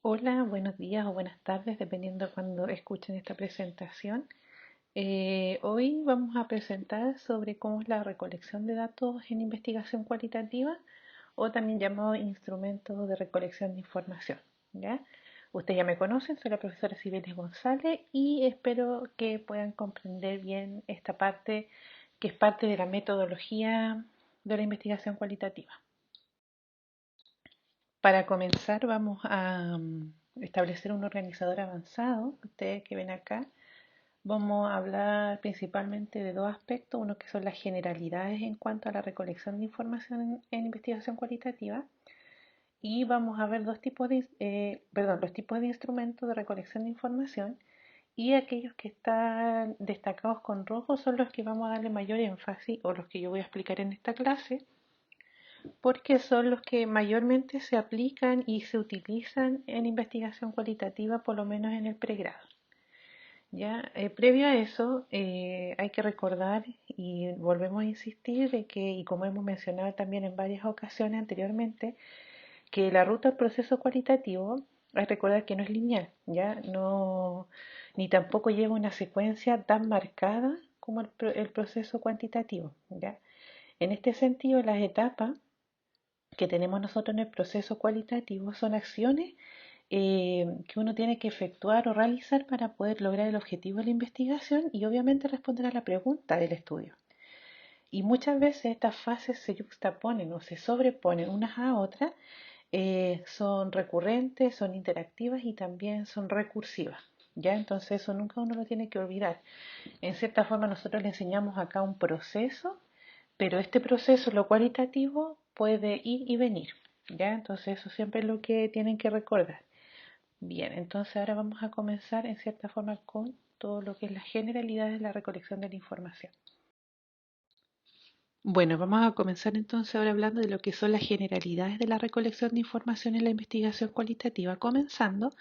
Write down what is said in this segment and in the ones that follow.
Hola, buenos días o buenas tardes, dependiendo de cuando escuchen esta presentación. Hoy vamos a presentar sobre cómo es la recolección de datos en investigación cualitativa o también llamado instrumento de recolección de información. ¿Ya? Ustedes ya me conocen, soy la profesora Cibeles González y espero que puedan comprender bien esta parte que es parte de la metodología de la investigación cualitativa. Para comenzar vamos a establecer un organizador avanzado. Ustedes que ven acá, vamos a hablar principalmente de dos aspectos. Uno que son las generalidades en cuanto a la recolección de información en investigación cualitativa. Y vamos a ver los tipos de instrumentos de recolección de información. Y aquellos que están destacados con rojo son los que vamos a darle mayor énfasis o los que yo voy a explicar en esta clase porque son los que mayormente se aplican y se utilizan en investigación cualitativa, por lo menos en el pregrado. Ya, previo a eso, hay que recordar y volvemos a insistir de que, y como hemos mencionado también en varias ocasiones anteriormente, que la ruta del proceso cualitativo, hay que recordar que no es lineal, ya no, ni tampoco lleva una secuencia tan marcada como el proceso cuantitativo, ya. En este sentido, las etapas que tenemos nosotros en el proceso cualitativo son acciones que uno tiene que efectuar o realizar para poder lograr el objetivo de la investigación y obviamente responder a la pregunta del estudio. Y muchas veces estas fases se juxtaponen o se sobreponen unas a otras, son recurrentes, son interactivas y también son recursivas. ¿Ya? Entonces eso nunca uno lo tiene que olvidar. En cierta forma nosotros le enseñamos acá un proceso, pero este proceso, lo cualitativo, puede ir y venir. ¿Ya? Entonces eso siempre es lo que tienen que recordar. Bien, entonces ahora vamos a comenzar en cierta forma con todo lo que es la generalidad de la recolección de la información. Bueno, vamos a comenzar entonces ahora hablando de lo que son las generalidades de la recolección de información en la investigación cualitativa, comenzando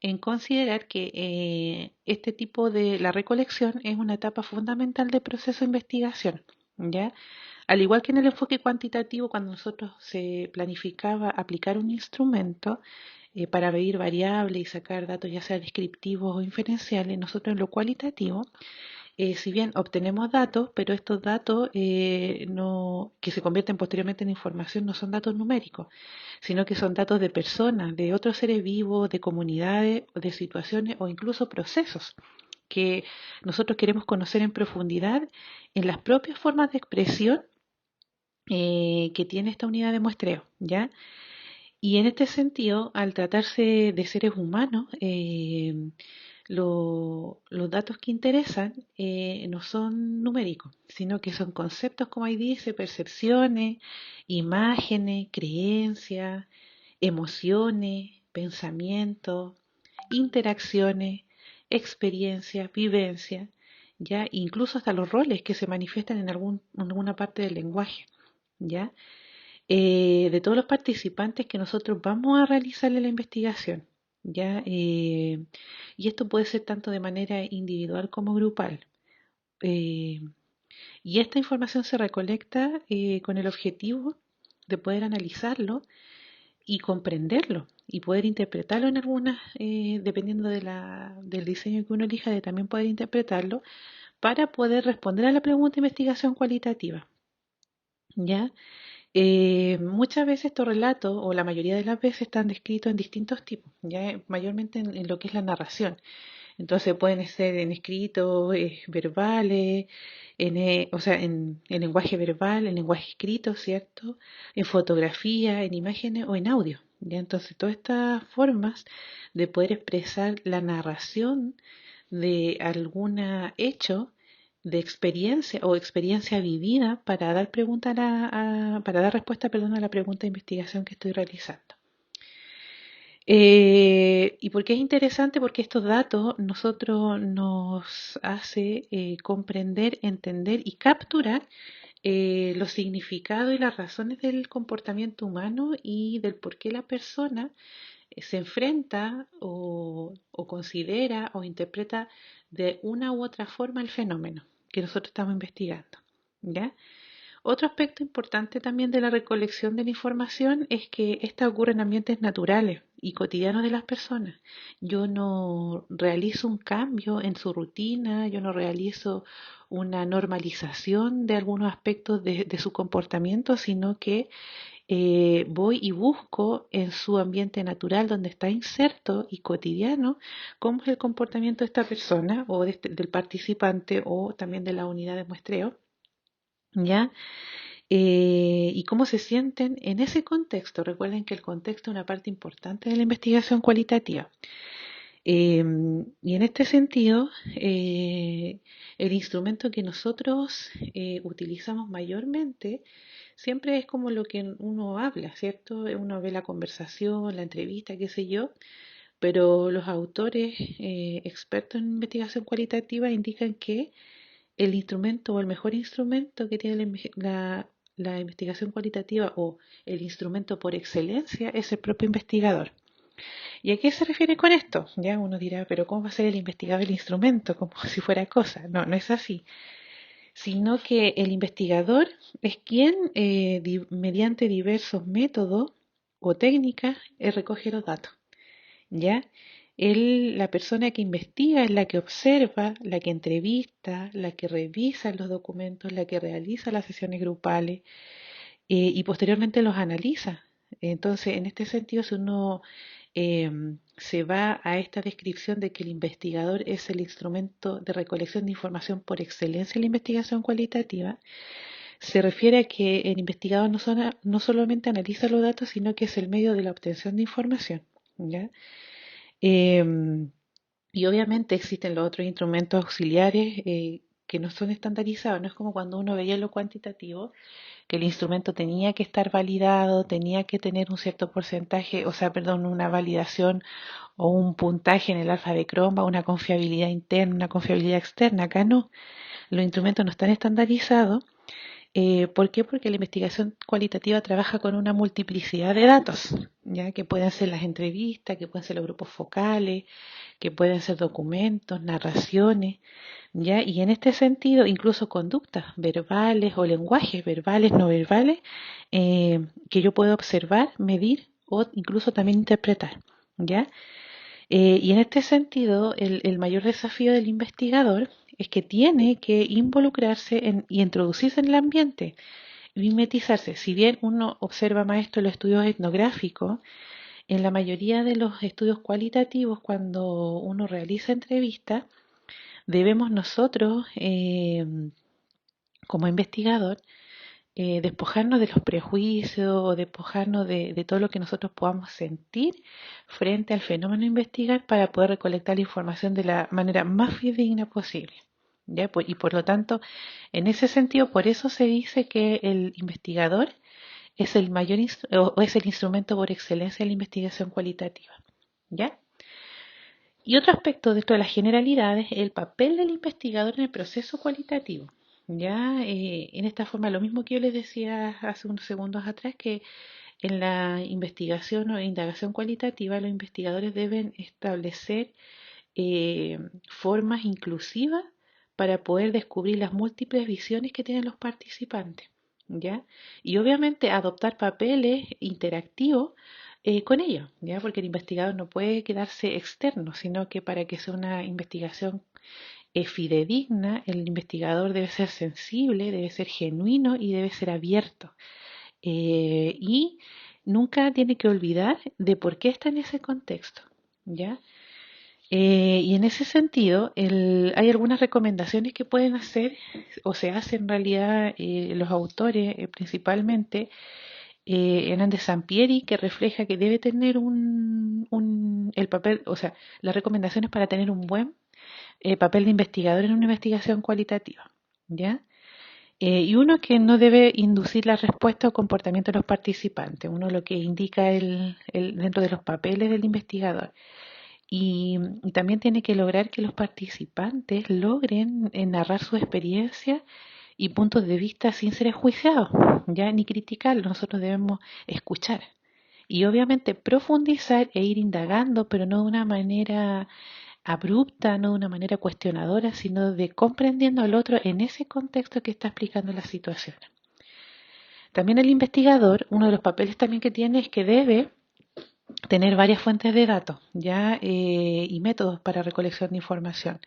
en considerar que este tipo de la recolección es una etapa fundamental del proceso de investigación, ¿ya? Al igual que en el enfoque cuantitativo, cuando nosotros se planificaba aplicar un instrumento para medir variables y sacar datos ya sea descriptivos o inferenciales, nosotros en lo cualitativo, si bien obtenemos datos, pero estos datos que se convierten posteriormente en información no son datos numéricos, sino que son datos de personas, de otros seres vivos, de comunidades, de situaciones o incluso procesos que nosotros queremos conocer en profundidad en las propias formas de expresión que tiene esta unidad de muestreo, ¿ya? Y en este sentido, al tratarse de seres humanos, los datos que interesan no son numéricos, sino que son conceptos, como ahí dice, percepciones, imágenes, creencias, emociones, pensamientos, interacciones, experiencias, vivencias, ya incluso hasta los roles que se manifiestan en alguna parte del lenguaje, ya de todos los participantes que nosotros vamos a realizarle la investigación, ya y esto puede ser tanto de manera individual como grupal. Eh, y esta información se recolecta con el objetivo de poder analizarlo y comprenderlo y poder interpretarlo en algunas, dependiendo del diseño que uno elija, de también poder interpretarlo para poder responder a la pregunta de investigación cualitativa. ¿Ya? Muchas veces estos relatos, o la mayoría de las veces, están descritos en distintos tipos, ya mayormente en lo que es la narración. Entonces pueden ser en escritos verbales, o sea, en lenguaje verbal, en lenguaje escrito, ¿cierto? En fotografía, en imágenes o en audio. ¿Ya? Entonces todas estas formas de poder expresar la narración de algún hecho de experiencia o experiencia vivida para dar para dar respuesta, perdón, a la pregunta de investigación que estoy realizando. ¿Y por qué es interesante? Porque estos datos nosotros nos hace comprender, entender y capturar los significados y las razones del comportamiento humano y del por qué la persona se enfrenta o considera o interpreta de una u otra forma el fenómeno que nosotros estamos investigando. ¿Ya? Otro aspecto importante también de la recolección de la información es que esta ocurre en ambientes naturales, y cotidiano de las personas. Yo no realizo un cambio en su rutina, yo no realizo una normalización de algunos aspectos de su comportamiento, sino que voy y busco en su ambiente natural donde está inserto y cotidiano cómo es el comportamiento de esta persona o del participante o también de la unidad de muestreo, ¿ya? Y cómo se sienten en ese contexto. Recuerden que el contexto es una parte importante de la investigación cualitativa. Y en este sentido, el instrumento que nosotros utilizamos mayormente siempre es como lo que uno habla, ¿cierto? Uno ve la conversación, la entrevista, qué sé yo, pero los autores expertos en investigación cualitativa indican que el instrumento o el mejor instrumento que tiene la investigación cualitativa o el instrumento por excelencia es el propio investigador. ¿Y a qué se refiere con esto? Ya uno dirá, pero ¿cómo va a ser el investigador el instrumento? Como si fuera cosa. No, no es así. Sino que el investigador es quien, mediante diversos métodos o técnicas, recoge los datos. ¿Ya? La persona que investiga es la que observa, la que entrevista, la que revisa los documentos, la que realiza las sesiones grupales y posteriormente los analiza. Entonces, en este sentido, si uno se va a esta descripción de que el investigador es el instrumento de recolección de información por excelencia en la investigación cualitativa, se refiere a que el investigador no solamente analiza los datos, sino que es el medio de la obtención de información. ¿Ya? Em, y obviamente existen los otros instrumentos auxiliares que no son estandarizados. No es como cuando uno veía lo cuantitativo, que el instrumento tenía que estar validado, tenía que tener un cierto porcentaje, o sea, perdón, una validación o un puntaje en el alfa de Cromba, una confiabilidad interna, una confiabilidad externa. Acá no, los instrumentos no están estandarizados. ¿Por qué? Porque la investigación cualitativa trabaja con una multiplicidad de datos, ya que pueden ser las entrevistas, que pueden ser los grupos focales, que pueden ser documentos, narraciones, ¿ya? Y en este sentido, incluso conductas verbales o lenguajes verbales, no verbales, que yo puedo observar, medir o incluso también interpretar, ¿ya? Y en este sentido, el mayor desafío del investigador es que tiene que involucrarse y introducirse en el ambiente, mimetizarse. Si bien uno observa más esto en los estudios etnográficos, en la mayoría de los estudios cualitativos, cuando uno realiza entrevistas, debemos nosotros, como investigador, despojarnos de los prejuicios o despojarnos de todo lo que nosotros podamos sentir frente al fenómeno a investigar para poder recolectar la información de la manera más fidedigna posible. ¿Ya? Y por lo tanto, en ese sentido, por eso se dice que el investigador es el mayor o es el instrumento por excelencia de la investigación cualitativa. ¿Ya? Y otro aspecto dentro de las generalidades es el papel del investigador en el proceso cualitativo. Ya, en esta forma, lo mismo que yo les decía hace unos segundos atrás, que en la investigación o indagación cualitativa, los investigadores deben establecer formas inclusivas para poder descubrir las múltiples visiones que tienen los participantes. ¿Ya? Y obviamente adoptar papeles interactivos con ellos, ¿ya? Porque el investigador no puede quedarse externo, sino que para que sea una investigación fidedigna, el investigador debe ser sensible, debe ser genuino y debe ser abierto. Y nunca tiene que olvidar de por qué está en ese contexto, ¿ya? Y en ese sentido, hay algunas recomendaciones que pueden hacer o se hacen en realidad los autores principalmente Hernández Sampieri, que refleja que debe tener el papel, o sea, las recomendaciones para tener un buen papel de investigador en una investigación cualitativa, ¿ya? Y uno que no debe inducir la respuesta o comportamiento de los participantes, uno lo que indica dentro de los papeles del investigador. Y también tiene que lograr que los participantes logren narrar su experiencia y puntos de vista sin ser enjuiciados, ya ni criticarlos. Nosotros debemos escuchar y obviamente profundizar e ir indagando, pero no de una manera abrupta, no de una manera cuestionadora, sino de comprendiendo al otro en ese contexto que está explicando la situación. También el investigador, uno de los papeles también que tiene es que debe tener varias fuentes de datos, ¿ya? Y métodos para recolección de información.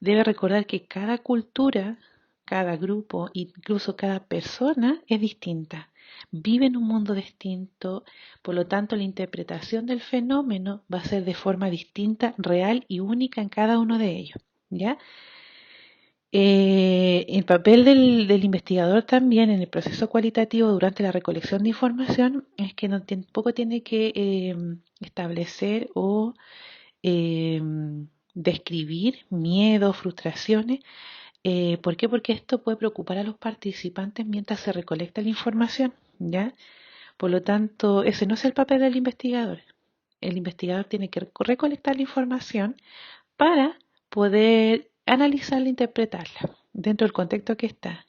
Debe recordar que cada cultura, cada grupo, incluso cada persona es distinta. Vive en un mundo distinto, por lo tanto la interpretación del fenómeno va a ser de forma distinta, real y única en cada uno de ellos, ¿ya? El papel del investigador también en el proceso cualitativo durante la recolección de información es que tampoco tiene que establecer o eh, describir miedos, frustraciones. ¿Por qué? Porque esto puede preocupar a los participantes mientras se recolecta la información, ¿ya? Por lo tanto, ese no es el papel del investigador. El investigador tiene que recolectar la información para poder analizarla e interpretarla dentro del contexto que está.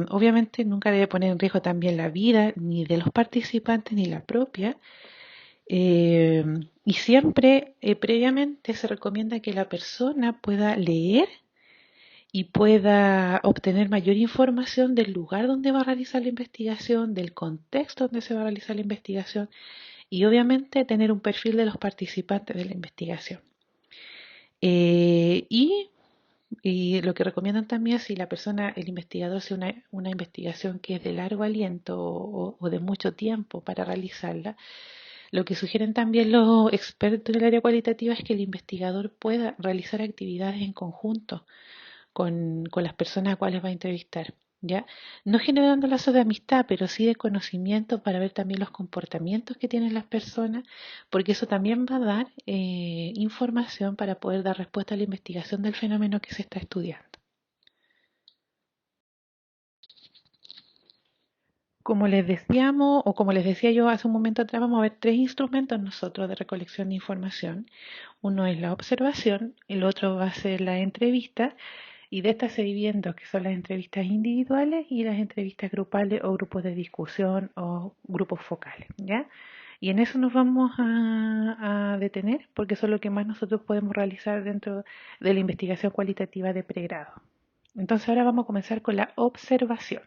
Obviamente nunca debe poner en riesgo también la vida ni de los participantes ni la propia. Eh, y siempre previamente se recomienda que la persona pueda leer y pueda obtener mayor información del lugar donde va a realizar la investigación, del contexto donde se va a realizar la investigación y obviamente tener un perfil de los participantes de la investigación. Eh, y, y lo que recomiendan también si la persona, el investigador, hace una investigación que es de largo aliento o de mucho tiempo para realizarla, lo que sugieren también los expertos del área cualitativa es que el investigador pueda realizar actividades en conjunto con las personas a cuales va a entrevistar, ¿ya? No generando lazos de amistad, pero sí de conocimiento para ver también los comportamientos que tienen las personas, porque eso también va a dar información para poder dar respuesta a la investigación del fenómeno que se está estudiando. Como les decíamos, o como les decía yo hace un momento atrás, vamos a ver tres instrumentos nosotros de recolección de información. Uno es la observación, el otro va a ser la entrevista. Y de estas se dividen dos, que son las entrevistas individuales y las entrevistas grupales o grupos de discusión o grupos focales, ¿ya? Y en eso nos vamos a detener porque eso es lo que más nosotros podemos realizar dentro de la investigación cualitativa de pregrado. Entonces ahora vamos a comenzar con la observación.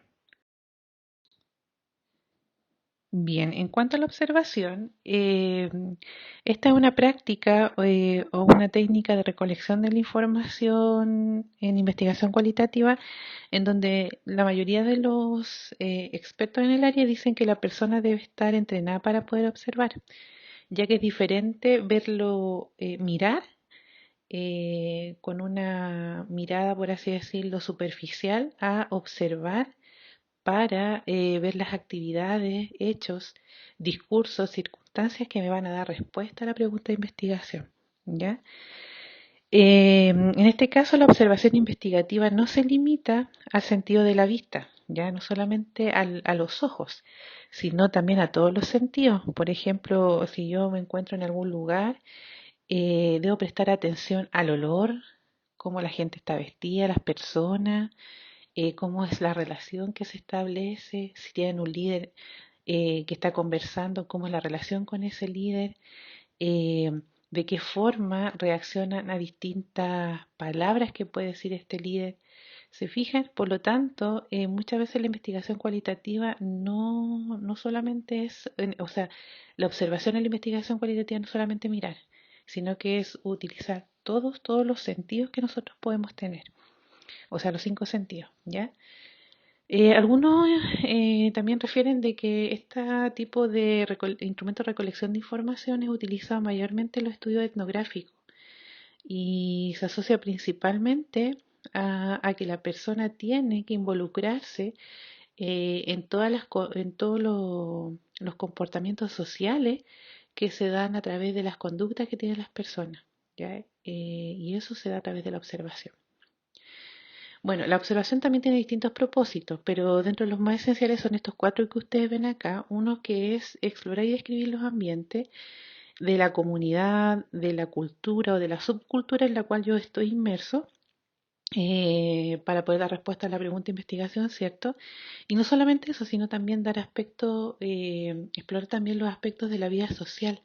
Bien, en cuanto a la observación, esta es una práctica o una técnica de recolección de la información en investigación cualitativa en donde la mayoría de los expertos en el área dicen que la persona debe estar entrenada para poder observar, ya que es diferente verlo mirar con una mirada, por así decirlo, superficial a observar para ver las actividades, hechos, discursos, circunstancias que me van a dar respuesta a la pregunta de investigación. ¿Ya? En este caso, la observación investigativa no se limita al sentido de la vista, ya no solamente a los ojos, sino también a todos los sentidos. Por ejemplo, si yo me encuentro en algún lugar, debo prestar atención al olor, cómo la gente está vestida, las personas, cómo es la relación que se establece, si tienen un líder que está conversando, cómo es la relación con ese líder, eh, de qué forma reaccionan a distintas palabras que puede decir este líder. ¿Se fijan? Por lo tanto, muchas veces la investigación cualitativa no solamente es, o sea, la observación en la investigación cualitativa no es solamente mirar, sino que es utilizar todos los sentidos que nosotros podemos tener, o sea, los cinco sentidos, ¿ya? Algunos también refieren de que este tipo de instrumento de recolección de información es utilizado mayormente en los estudios etnográficos y se asocia principalmente a que la persona tiene que involucrarse en todos los comportamientos sociales que se dan a través de las conductas que tienen las personas, ¿ya? Y eso se da a través de la observación. Bueno, la observación también tiene distintos propósitos, pero dentro de los más esenciales son estos cuatro que ustedes ven acá. Uno que es explorar y describir los ambientes de la comunidad, de la cultura o de la subcultura en la cual yo estoy inmerso, para poder dar respuesta a la pregunta de investigación, ¿cierto? Y no solamente eso, sino también dar aspectos, explorar también los aspectos de la vida social,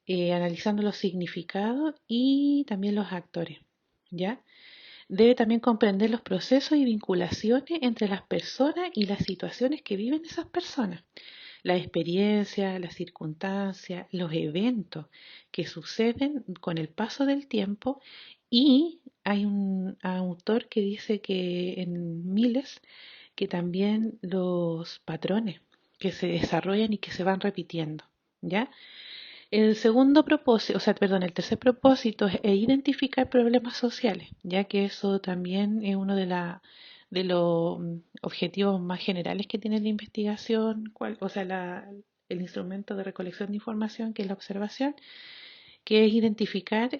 analizando los significados y también los actores, ¿ya? Debe también comprender los procesos y vinculaciones entre las personas y las situaciones que viven esas personas. la experiencia, las circunstancias, los eventos que suceden con el paso del tiempo. Y hay un autor que dice que en Miles que también los patrones que se desarrollan y que se van repitiendo, ¿ya? El segundo propósito, o sea, perdón, el tercer propósito es identificar problemas sociales, ya que eso también es uno de los objetivos más generales que tiene la investigación, o sea, el instrumento de recolección de información, que es la observación, que es identificar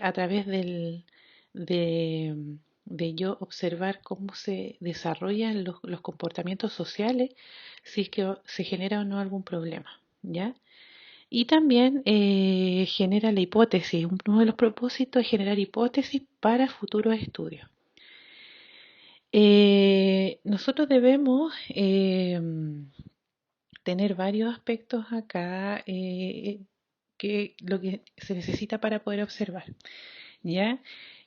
a través de, de yo observar cómo se desarrollan los comportamientos sociales, si es que se genera o no algún problema, ¿ya? Y también genera la hipótesis. Uno de los propósitos es generar hipótesis para futuros estudios. Nosotros debemos tener varios aspectos acá que lo que se necesita para poder observar, ¿ya?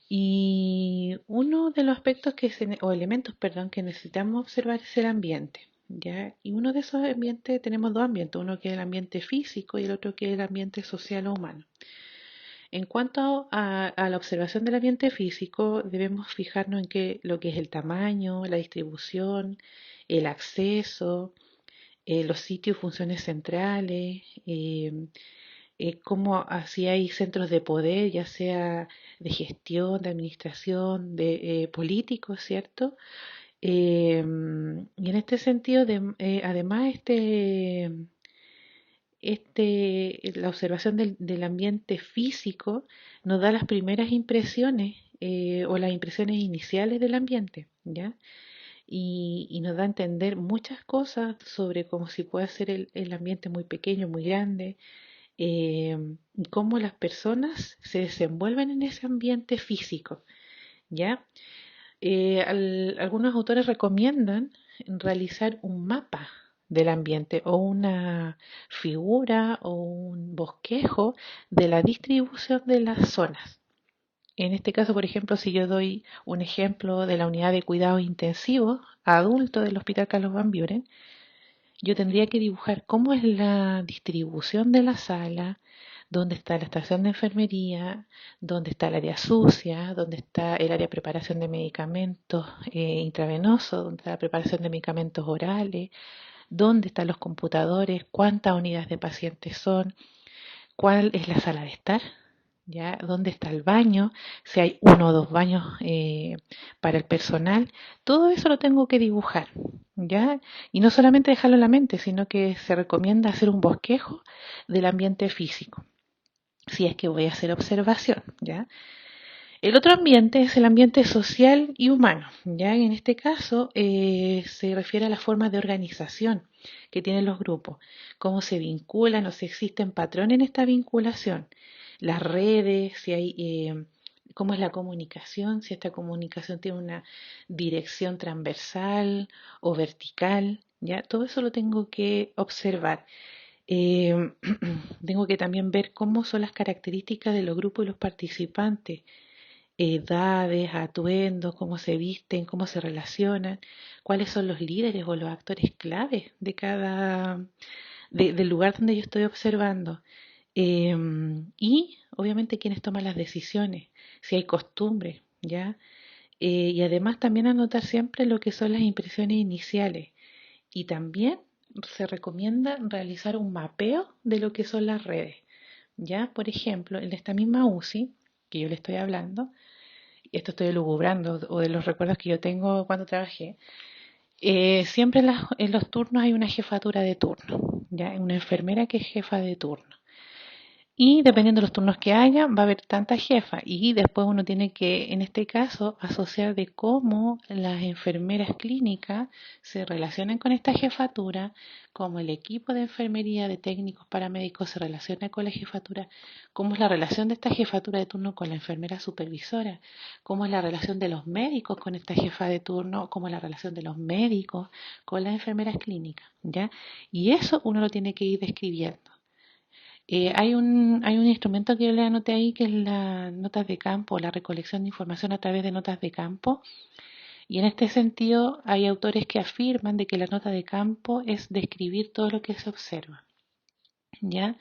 Y uno de los aspectos o elementos, perdón, que necesitamos observar es el ambiente, ¿ya? Y uno de esos ambientes, tenemos dos ambientes, uno que es el ambiente físico y el otro que es el ambiente social o humano. En cuanto a la observación del ambiente físico, debemos fijarnos en lo que es el tamaño, la distribución, el acceso, los sitios y funciones centrales, cómo así hay centros de poder, ya sea de gestión, de administración, de políticos, ¿cierto? Y en este sentido, además, la observación del ambiente físico nos da las primeras impresiones o las impresiones iniciales del ambiente, ¿ya? Y nos da a entender muchas cosas sobre cómo si puede ser el ambiente muy pequeño, muy grande, y cómo las personas se desenvuelven en ese ambiente físico, ¿ya? Algunos autores recomiendan realizar un mapa del ambiente o una figura o un bosquejo de la distribución de las zonas. En este caso, por ejemplo, si yo doy un ejemplo de la unidad de cuidados intensivos adulto del Hospital Carlos Van Buren, yo tendría que dibujar cómo es la distribución de la sala, dónde está la estación de enfermería, dónde está el área sucia, dónde está el área de preparación de medicamentos intravenosos, dónde está la preparación de medicamentos orales, dónde están los computadores, cuántas unidades de pacientes son, cuál es la sala de estar, ¿ya? ¿Dónde está el baño? Si hay uno o dos baños para el personal. Todo eso lo tengo que dibujar, ¿ya? Y no solamente dejarlo en la mente, sino que se recomienda hacer un bosquejo del ambiente físico, si es que voy a hacer observación, ¿ya? El otro ambiente es el ambiente social y humano, ¿ya? En este caso se refiere a las formas de organización que tienen los grupos, cómo se vinculan o si existen patrones en esta vinculación, las redes, si hay, cómo es la comunicación, si esta comunicación tiene una dirección transversal o vertical, ¿ya? Todo eso lo tengo que observar. Eh, Tengo que también ver cómo son las características de los grupos y los participantes, edades, atuendos, cómo se visten, cómo se relacionan, cuáles son los líderes o los actores claves de del lugar donde yo estoy observando. Y obviamente quienes toman las decisiones, si hay costumbres, ¿ya? Y además también anotar siempre lo que son las impresiones iniciales. Y también se recomienda realizar un mapeo de lo que son las redes, ¿ya? Por ejemplo, en esta misma UCI que yo le estoy hablando, esto estoy elucubrando o de los recuerdos que yo tengo cuando trabajé, siempre en los turnos hay una jefatura de turno, ¿ya? Una enfermera que es jefa de turno. Y dependiendo de los turnos que haya, va a haber tanta jefa. Y después uno tiene que, en este caso, asociar de cómo las enfermeras clínicas se relacionan con esta jefatura, cómo el equipo de enfermería de técnicos paramédicos se relaciona con la jefatura, cómo es la relación de esta jefatura de turno con la enfermera supervisora, cómo es la relación de los médicos con esta jefa de turno, cómo es la relación de los médicos con las enfermeras clínicas, ¿ya? Y eso uno lo tiene que ir describiendo. Hay un instrumento que yo le anoté ahí que es las notas de campo, la recolección de información a través de notas de campo. Y en este sentido hay autores que afirman de que la nota de campo es describir todo lo que se observa, ¿ya?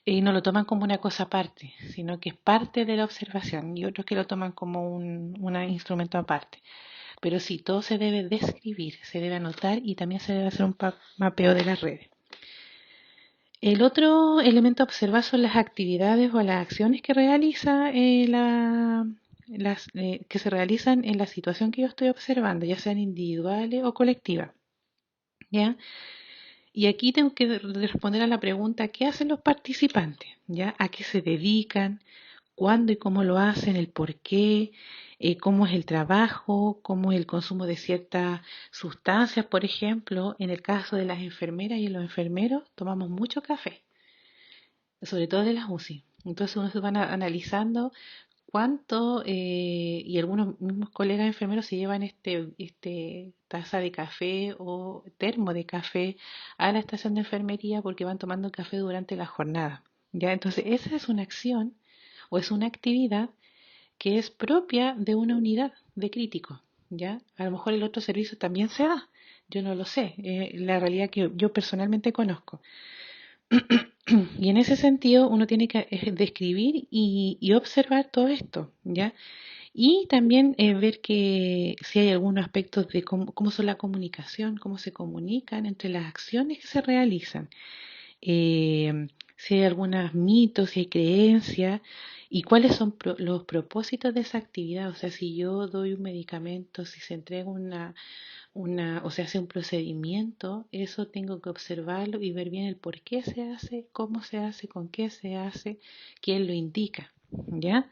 Y no lo toman como una cosa aparte, sino que es parte de la observación, y otros que lo toman como un instrumento aparte. Pero sí, todo se debe describir, se debe anotar y también se debe hacer un mapeo de las redes. El otro elemento a observar son las actividades o las acciones que realiza que se realizan en la situación que yo estoy observando, ya sean individuales o colectivas, ¿ya? Y aquí tengo que responder a la pregunta, ¿qué hacen los participantes? ¿Ya? ¿A qué se dedican? ¿Cuándo y cómo lo hacen? ¿El por qué? ¿Cómo es el trabajo? ¿Cómo es el consumo de ciertas sustancias? Por ejemplo, en el caso de las enfermeras y los enfermeros, tomamos mucho café, sobre todo de las UCI. Entonces uno se van analizando cuánto, y algunos mismos colegas enfermeros se llevan este taza de café o termo de café a la estación de enfermería porque van tomando café durante la jornada. ¿Ya? Entonces esa es una acción o es una actividad que es propia de una unidad de críticos. ¿Ya? A lo mejor el otro servicio también se da, yo no lo sé, la realidad que yo personalmente conozco. Y en ese sentido uno tiene que describir y observar todo esto, ¿ya? Y también ver que si hay algunos aspectos de cómo son la comunicación, cómo se comunican entre las acciones que se realizan, si hay algunos mitos, si hay creencias y cuáles son los propósitos de esa actividad. O sea, si yo doy un medicamento, si se entrega o se hace un procedimiento, eso tengo que observarlo y ver bien el por qué se hace, cómo se hace, con qué se hace, quién lo indica, ¿ya?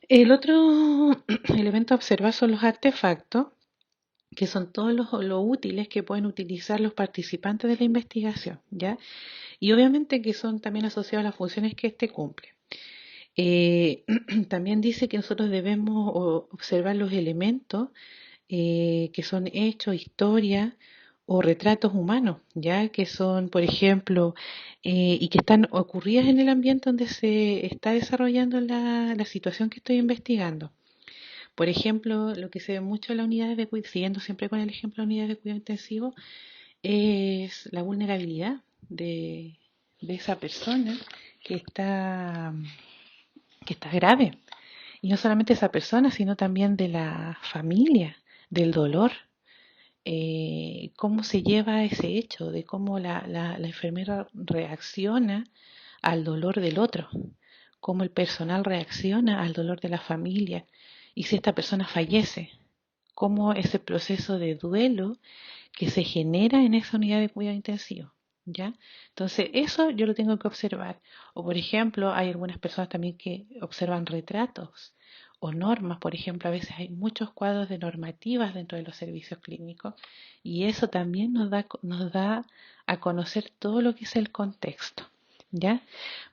El otro elemento a observar son los artefactos, que son todos los útiles que pueden utilizar los participantes de la investigación, ¿ya? Y obviamente que son también asociados a las funciones que éste cumple. También dice que nosotros debemos observar los elementos que son hechos, historias o retratos humanos, ya que son, por ejemplo, y que están ocurridas en el ambiente donde se está desarrollando la situación que estoy investigando. Por ejemplo, lo que se ve mucho en las unidades de cuidado, siguiendo siempre con el ejemplo de unidades de cuidado intensivo, es la vulnerabilidad de esa persona que está, que está grave. Y no solamente esa persona, sino también de la familia, del dolor, cómo se lleva ese hecho, de cómo la enfermera reacciona al dolor del otro, cómo el personal reacciona al dolor de la familia y si esta persona fallece, cómo ese proceso de duelo que se genera en esa unidad de cuidado intensivo. ¿Ya? Entonces, eso yo lo tengo que observar. O, por ejemplo, hay algunas personas también que observan retratos o normas. Por ejemplo, a veces hay muchos cuadros de normativas dentro de los servicios clínicos y eso también nos da a conocer todo lo que es el contexto. ¿Ya?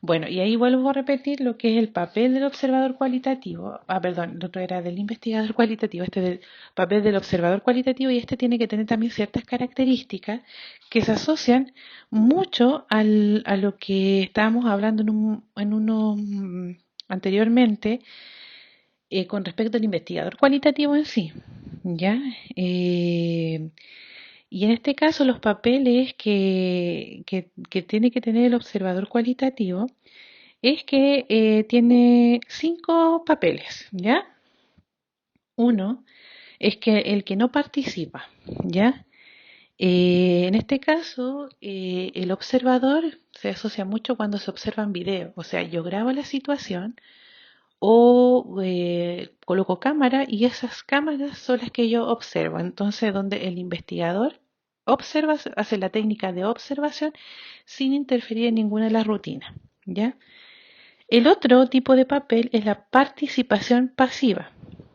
Bueno, y ahí vuelvo a repetir lo que es el papel del observador cualitativo. Perdón, el otro era del investigador cualitativo, este es el papel del observador cualitativo y este tiene que tener también ciertas características que se asocian mucho a lo que estábamos hablando en uno anteriormente con respecto al investigador cualitativo en sí. ¿Ya? Y en este caso los papeles que tiene que tener el observador cualitativo es que tiene 5 papeles, ¿ya? Uno es que el que no participa, ¿ya? En este caso, el observador se asocia mucho cuando se observan videos, o sea, yo grabo la situación o coloco cámara y esas cámaras son las que yo observo. Entonces, donde el investigador observa, hace la técnica de observación sin interferir en ninguna de las rutinas, ¿ya? El otro tipo de papel es la participación pasiva,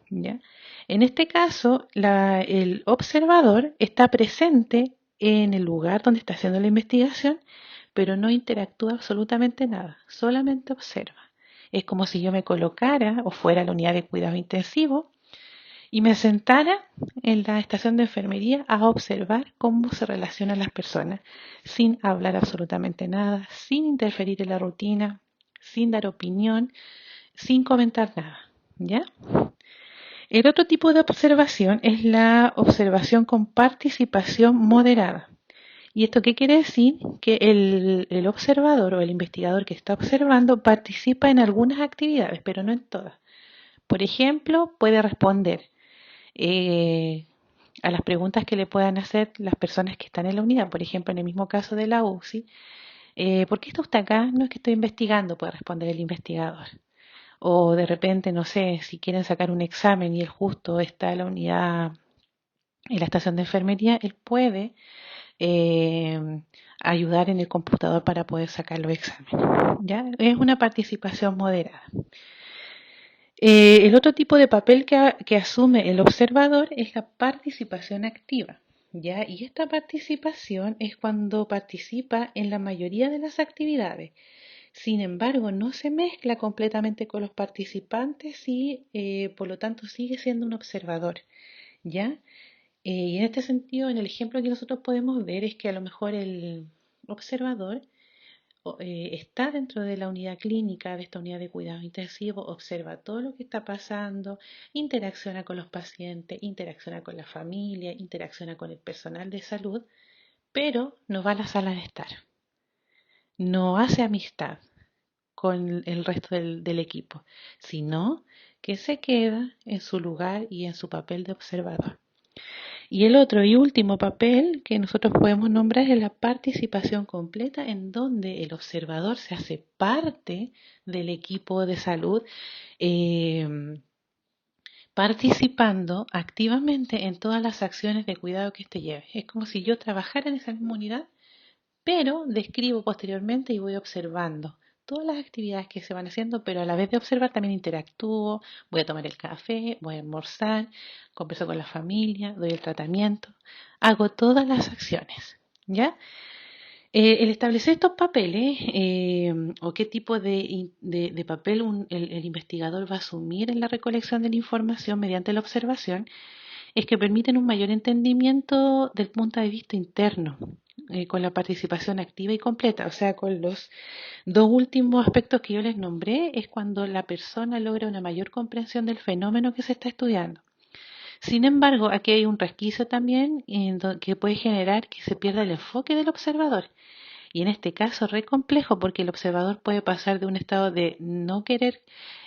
¿ya? En este caso, el observador está presente en el lugar donde está haciendo la investigación, pero no interactúa absolutamente nada, solamente observa. Es como si yo me colocara o fuera a la unidad de cuidado intensivo y me sentara en la estación de enfermería a observar cómo se relacionan las personas, sin hablar absolutamente nada, sin interferir en la rutina, sin dar opinión, sin comentar nada, ¿ya? El otro tipo de observación es la observación con participación moderada. ¿Y esto qué quiere decir? Que el observador o el investigador que está observando participa en algunas actividades, pero no en todas. Por ejemplo, puede responder eh, a las preguntas que le puedan hacer las personas que están en la unidad. Por ejemplo, en el mismo caso de la UCI, ¿por qué está usted acá? No es que estoy investigando, puede responder el investigador. O de repente, no sé, si quieren sacar un examen y él justo está en la unidad, en la estación de enfermería, él puede eh, ayudar en el computador para poder sacar los exámenes. ¿Ya? Es una participación moderada. El otro tipo de papel que asume el observador es la participación activa. ¿Ya? Y esta participación es cuando participa en la mayoría de las actividades. Sin embargo, no se mezcla completamente con los participantes y por lo tanto sigue siendo un observador. ¿Ya? Y en este sentido, en el ejemplo que nosotros podemos ver es que a lo mejor el observador está dentro de la unidad clínica, de esta unidad de cuidado intensivo, observa todo lo que está pasando, interacciona con los pacientes, interacciona con la familia, interacciona con el personal de salud, pero no va a la sala de estar, no hace amistad con el resto del equipo, sino que se queda en su lugar y en su papel de observador. Y el otro y último papel que nosotros podemos nombrar es la participación completa, en donde el observador se hace parte del equipo de salud, eh, participando activamente en todas las acciones de cuidado que éste lleve. Es como si yo trabajara en esa misma unidad, pero describo posteriormente y voy observando todas las actividades que se van haciendo, pero a la vez de observar también interactúo, voy a tomar el café, voy a almorzar, converso con la familia, doy el tratamiento, hago todas las acciones, ¿ya? El establecer estos papeles o qué tipo de papel el investigador va a asumir en la recolección de la información mediante la observación es que permiten un mayor entendimiento del punto de vista interno, con la participación activa y completa. O sea, con los dos últimos aspectos que yo les nombré, es cuando la persona logra una mayor comprensión del fenómeno que se está estudiando. Sin embargo, aquí hay un resquicio también que puede generar que se pierda el enfoque del observador. Y en este caso es re complejo porque el observador puede pasar de un estado de no querer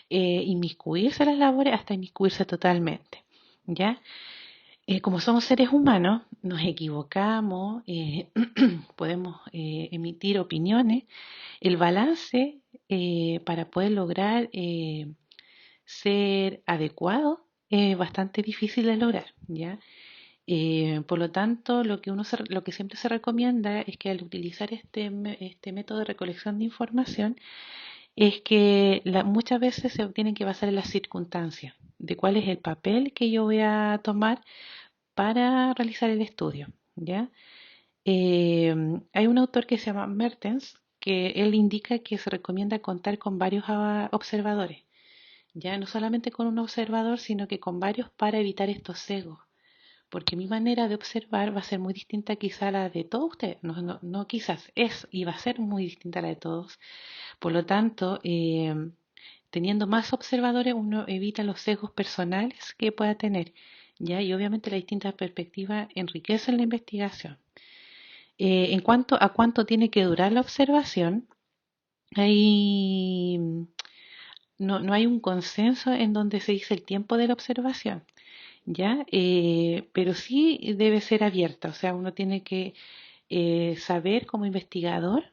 inmiscuirse en las labores hasta inmiscuirse totalmente. ¿Ya? Como somos seres humanos, nos equivocamos, podemos emitir opiniones. El balance para poder lograr ser adecuado es bastante difícil de lograr, ¿ya? Por lo tanto, lo que siempre se recomienda es que al utilizar este método de recolección de información, es que muchas veces se tienen que basar en las circunstancias, de cuál es el papel que yo voy a tomar para realizar el estudio, ¿ya? Hay un autor que se llama Mertens, que él indica que se recomienda contar con varios observadores, ya no solamente con un observador, sino que con varios para evitar estos sesgos, porque mi manera de observar va a ser muy distinta quizá a la de todos ustedes, no quizás, es y va a ser muy distinta a la de todos. Por lo tanto, teniendo más observadores, uno evita los sesgos personales que pueda tener, ¿ya? Y obviamente las distintas perspectivas enriquecen la investigación. En cuanto a cuánto tiene que durar la observación, hay, no hay un consenso en donde se dice el tiempo de la observación, ¿ya? Pero sí debe ser abierta, o sea, uno tiene que saber como investigador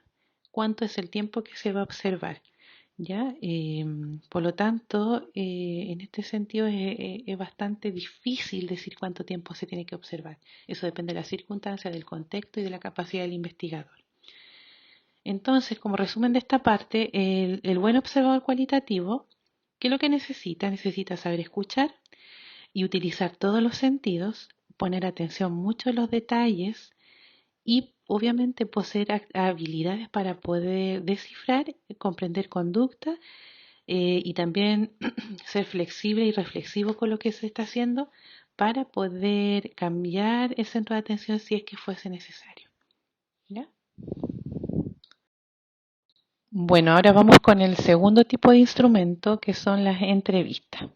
cuánto es el tiempo que se va a observar. ¿Ya? Por lo tanto, en este sentido es bastante difícil decir cuánto tiempo se tiene que observar. Eso depende de las circunstancias, del contexto y de la capacidad del investigador. Entonces, como resumen de esta parte, el buen observador cualitativo, ¿qué es lo que necesita? Necesita saber escuchar y utilizar todos los sentidos, poner atención mucho en los detalles y obviamente poseer habilidades para poder descifrar, comprender conducta y también ser flexible y reflexivo con lo que se está haciendo para poder cambiar el centro de atención si es que fuese necesario. ¿Ya? Bueno, ahora vamos con el segundo tipo de instrumento que son las entrevistas.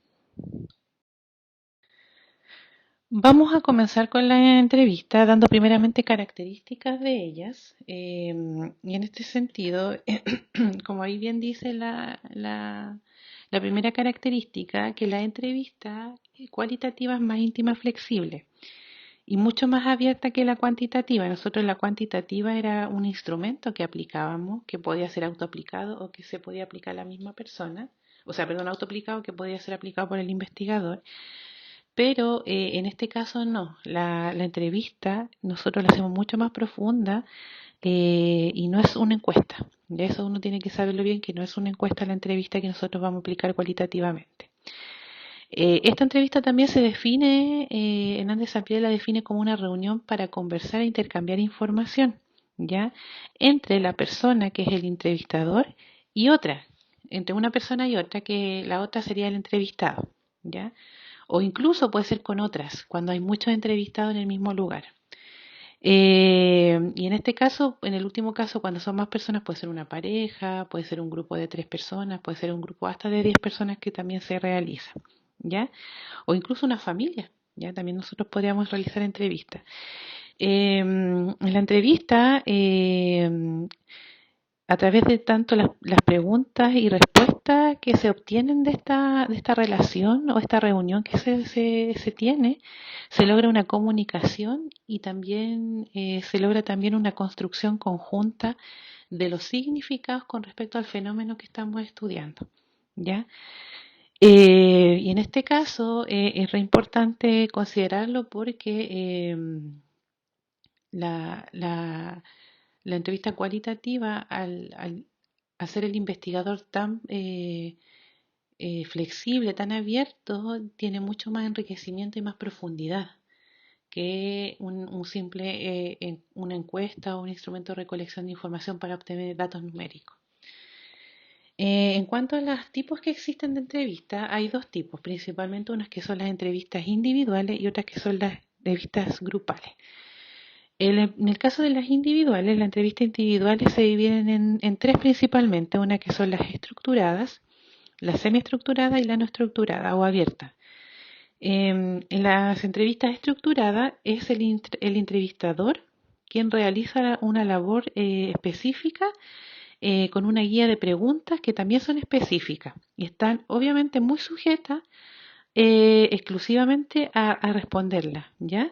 Vamos a comenzar con la entrevista dando primeramente características de ellas. Y en este sentido, como ahí bien dice la primera característica, que la entrevista cualitativa es más íntima, flexible y mucho más abierta que la cuantitativa. Nosotros la cuantitativa era un instrumento que aplicábamos, que podía ser autoaplicado o que se podía aplicar a la misma persona. O sea, perdón, autoaplicado que podía ser aplicado por el investigador. Pero en este caso no, la entrevista nosotros la hacemos mucho más profunda y no es una encuesta. De eso uno tiene que saberlo bien, que no es una encuesta la entrevista que nosotros vamos a aplicar cualitativamente. Esta entrevista también se define, Hernández Sampier la define como una reunión para conversar e intercambiar información, ¿ya? Entre la persona que es el entrevistador y otra, entre una persona y otra, que la otra sería el entrevistado, ¿ya? O incluso puede ser con otras, cuando hay muchos entrevistados en el mismo lugar. Y en este caso, en el último caso, cuando son más personas, puede ser una pareja, puede ser un grupo de 3 personas, puede ser un grupo hasta de 10 personas que también se realiza, ¿ya? O incluso una familia, ¿ya? También nosotros podríamos realizar entrevistas. En la entrevista, a través de tanto las preguntas y respuestas que se obtienen de esta relación o esta reunión que se tiene, se logra una comunicación y también se logra también una construcción conjunta de los significados con respecto al fenómeno que estamos estudiando, ¿ya? Y en este caso es re importante considerarlo porque la, la, la entrevista cualitativa, al hacer el investigador tan flexible, tan abierto, tiene mucho más enriquecimiento y más profundidad que un simple una encuesta o un instrumento de recolección de información para obtener datos numéricos. En cuanto a los tipos que existen de entrevistas, hay dos tipos, principalmente unas que son las entrevistas individuales y otras que son las entrevistas grupales. En el caso de las individuales, las entrevistas individuales se dividen en tres principalmente, una que son las estructuradas, la semiestructurada y la no estructurada o abierta. En las entrevistas estructuradas es el entrevistador quien realiza una labor específica con una guía de preguntas que también son específicas y están obviamente muy sujetas exclusivamente a responderla, ¿ya?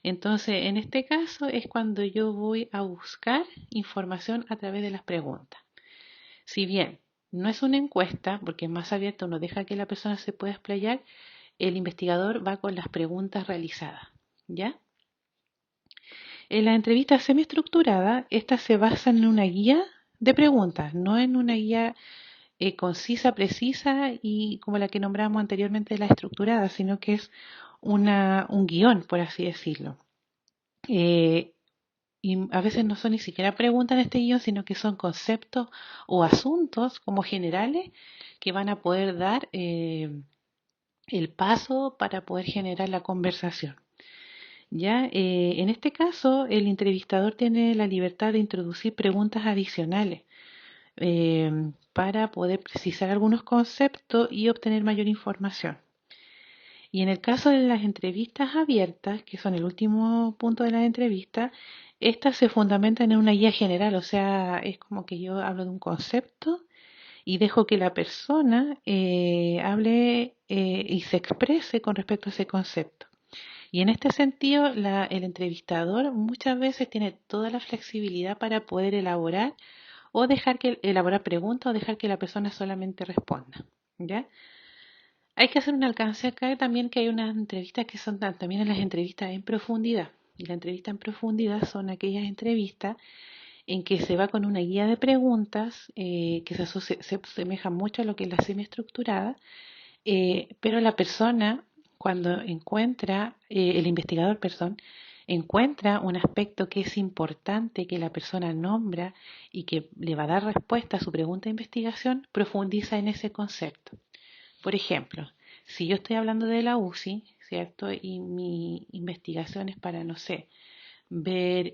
Entonces, en este caso es cuando yo voy a buscar información a través de las preguntas. Si bien no es una encuesta, porque es más abierta, uno deja que la persona se pueda explayar, el investigador va con las preguntas realizadas, ¿ya? En la entrevista semiestructurada, estas se basan en una guía de preguntas, no en una guía concisa, precisa y como la que nombramos anteriormente la estructurada, sino que es un guión, por así decirlo. Eh, y a veces no son ni siquiera preguntas en este guión, sino que son conceptos o asuntos como generales que van a poder dar el paso para poder generar la conversación. Ya, en este caso, el entrevistador tiene la libertad de introducir preguntas adicionales para poder precisar algunos conceptos y obtener mayor información. Y en el caso de las entrevistas abiertas, que son el último punto de la entrevista, estas se fundamentan en una guía general, o sea, es como que yo hablo de un concepto y dejo que la persona hable y se exprese con respecto a ese concepto. Y en este sentido, el entrevistador muchas veces tiene toda la flexibilidad para poder elaborar o dejar que elaborar preguntas o dejar que la persona solamente responda. ¿Ya? Hay que hacer un alcance acá también que hay unas entrevistas que son también en las entrevistas en profundidad. Y la entrevista en profundidad son aquellas entrevistas en que se va con una guía de preguntas que se asemeja mucho a lo que es la semiestructurada, pero la persona cuando encuentra, el investigador, perdón, encuentra un aspecto que es importante que la persona nombra y que le va a dar respuesta a su pregunta de investigación, profundiza en ese concepto. Por ejemplo, si yo estoy hablando de la UCI, ¿cierto? Y mi investigación es para, no sé, ver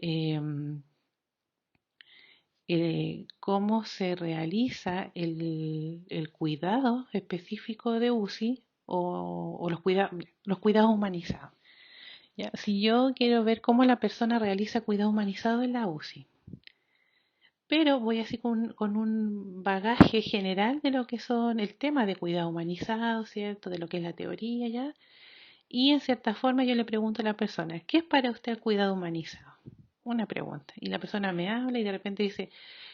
cómo se realiza el cuidado específico de UCI o los cuidados humanizados. ¿Ya? Si yo quiero ver cómo la persona realiza cuidado humanizado en la UCI, pero voy así con un bagaje general de lo que son el tema de cuidado humanizado, ¿cierto? De lo que es la teoría ya. Y en cierta forma yo le pregunto a la persona, ¿qué es para usted el cuidado humanizado? Una pregunta. Y la persona me habla y de repente dice,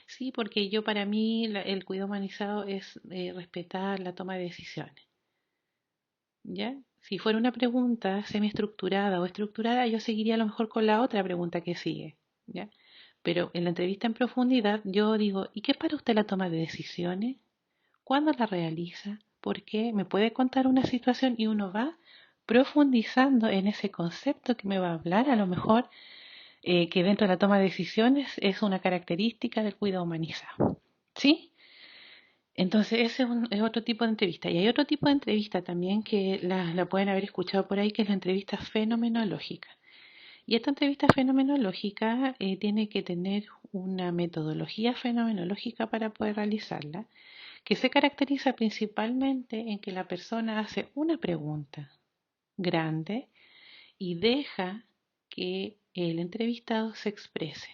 sí, porque yo para mí el cuidado humanizado es respetar la toma de decisiones. ¿Ya? Si fuera una pregunta semiestructurada o estructurada, yo seguiría a lo mejor con la otra pregunta que sigue. ¿Ya? Pero en la entrevista en profundidad yo digo, ¿y qué es para usted la toma de decisiones? ¿Cuándo la realiza? ¿Por qué? ¿Me puede contar una situación? Y uno va profundizando en ese concepto que me va a hablar, a lo mejor que dentro de la toma de decisiones es una característica del cuidado humanizado. ¿Sí? Entonces ese es otro tipo de entrevista. Y hay otro tipo de entrevista también que la pueden haber escuchado por ahí, que es la entrevista fenomenológica. Y esta entrevista fenomenológica tiene que tener una metodología fenomenológica para poder realizarla, que se caracteriza principalmente en que la persona hace una pregunta grande y deja que el entrevistado se exprese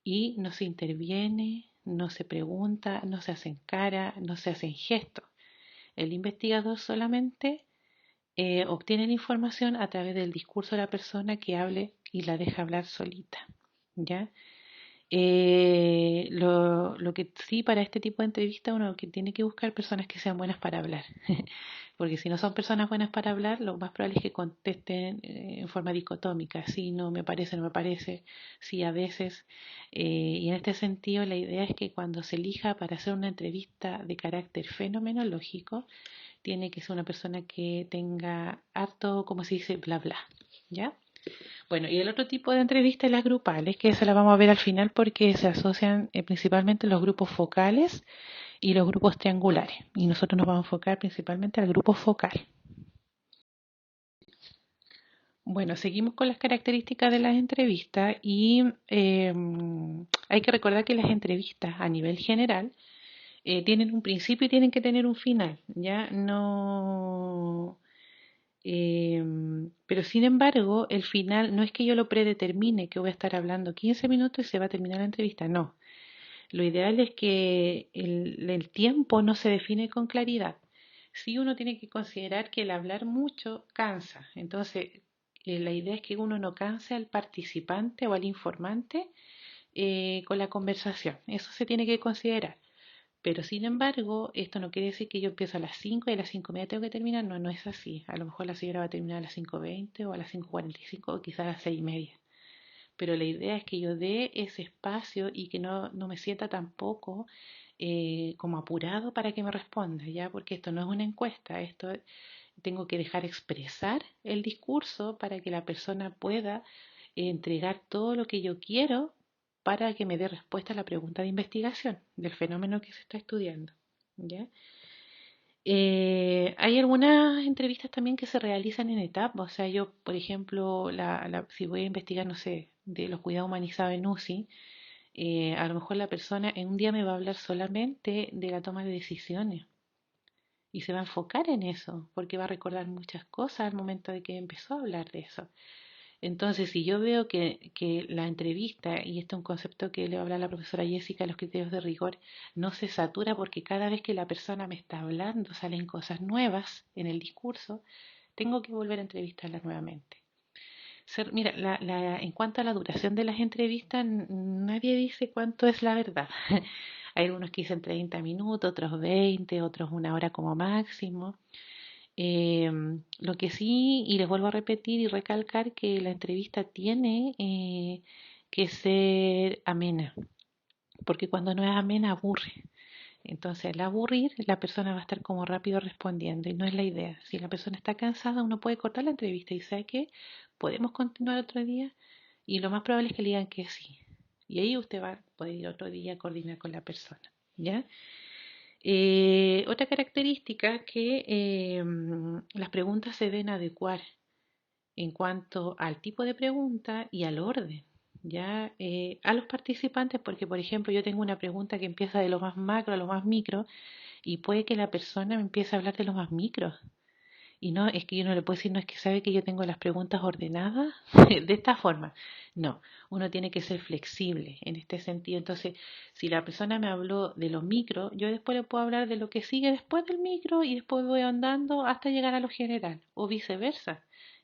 y no se interviene, no se pregunta, no se hacen cara, no se hacen gestos. El investigador solamente obtiene la información a través del discurso de la persona que hable y la deja hablar solita. ¿Ya? Lo que sí para este tipo de entrevista uno que tiene que buscar personas que sean buenas para hablar, porque si no son personas buenas para hablar, lo más probable es que contesten en forma dicotómica, sí, no me parece, no me parece, sí, a veces. Y en este sentido la idea es que cuando se elija para hacer una entrevista de carácter fenomenológico, tiene que ser una persona que tenga harto, como se dice, bla bla, ¿ya? Bueno, y el otro tipo de entrevistas, las grupales, que esa la vamos a ver al final porque se asocian principalmente los grupos focales y los grupos triangulares. Y nosotros nos vamos a enfocar principalmente al grupo focal. Bueno, seguimos con las características de las entrevistas y hay que recordar que las entrevistas a nivel general tienen un principio y tienen que tener un final, ¿ya? No, pero sin embargo, el final no es que yo lo predetermine, que voy a estar hablando 15 minutos y se va a terminar la entrevista, no. Lo ideal es que el tiempo no se define con claridad. Sí uno tiene que considerar que el hablar mucho cansa. Entonces, la idea es que uno no canse al participante o al informante con la conversación. Eso se tiene que considerar. Pero sin embargo, esto no quiere decir que yo empiezo a las 5 y a las 5:30 tengo que terminar. No, no es así. A lo mejor la señora va a terminar a las 5:20 o a las 5:45 o quizás a las 6:30. Pero la idea es que yo dé ese espacio y que no me sienta tampoco como apurado para que me responda, ¿ya? Porque esto no es una encuesta, esto tengo que dejar expresar el discurso para que la persona pueda entregar todo lo que yo quiero para que me dé respuesta a la pregunta de investigación del fenómeno que se está estudiando, ¿ya? Hay algunas entrevistas también que se realizan en etapas, o sea, yo, por ejemplo, si voy a investigar, no sé, de los cuidados humanizados en UCI, a lo mejor la persona en un día me va a hablar solamente de la toma de decisiones y se va a enfocar en eso, porque va a recordar muchas cosas al momento de que empezó a hablar de eso. Entonces, si yo veo que la entrevista, y este es un concepto que le va a hablar la profesora Jessica, los criterios de rigor, no se satura porque cada vez que la persona me está hablando salen cosas nuevas en el discurso, tengo que volver a entrevistarla nuevamente. Mira, en cuanto a la duración de las entrevistas, nadie dice cuánto es la verdad. Hay algunos que dicen 30 minutos, otros 20, otros una hora como máximo. Lo que sí, y les vuelvo a repetir y recalcar que la entrevista tiene que ser amena, porque cuando no es amena aburre. Entonces, al aburrir, la persona va a estar como rápido respondiendo y no es la idea. Si la persona está cansada, uno puede cortar la entrevista y sabe que podemos continuar otro día y lo más probable es que le digan que sí. Y ahí usted va a poder ir otro día a coordinar con la persona, ¿ya? Otra característica que las preguntas se deben adecuar en cuanto al tipo de pregunta y al orden, ya a los participantes, porque por ejemplo yo tengo una pregunta que empieza de lo más macro a lo más micro y puede que la persona me empiece a hablar de lo más micro Y no, es que yo no le puedo decir, no es que sabe que yo tengo las preguntas ordenadas de esta forma. No, uno tiene que ser flexible en este sentido. Entonces, si la persona me habló de lo micro, yo después le puedo hablar de lo que sigue después del micro y después voy andando hasta llegar a lo general, o viceversa,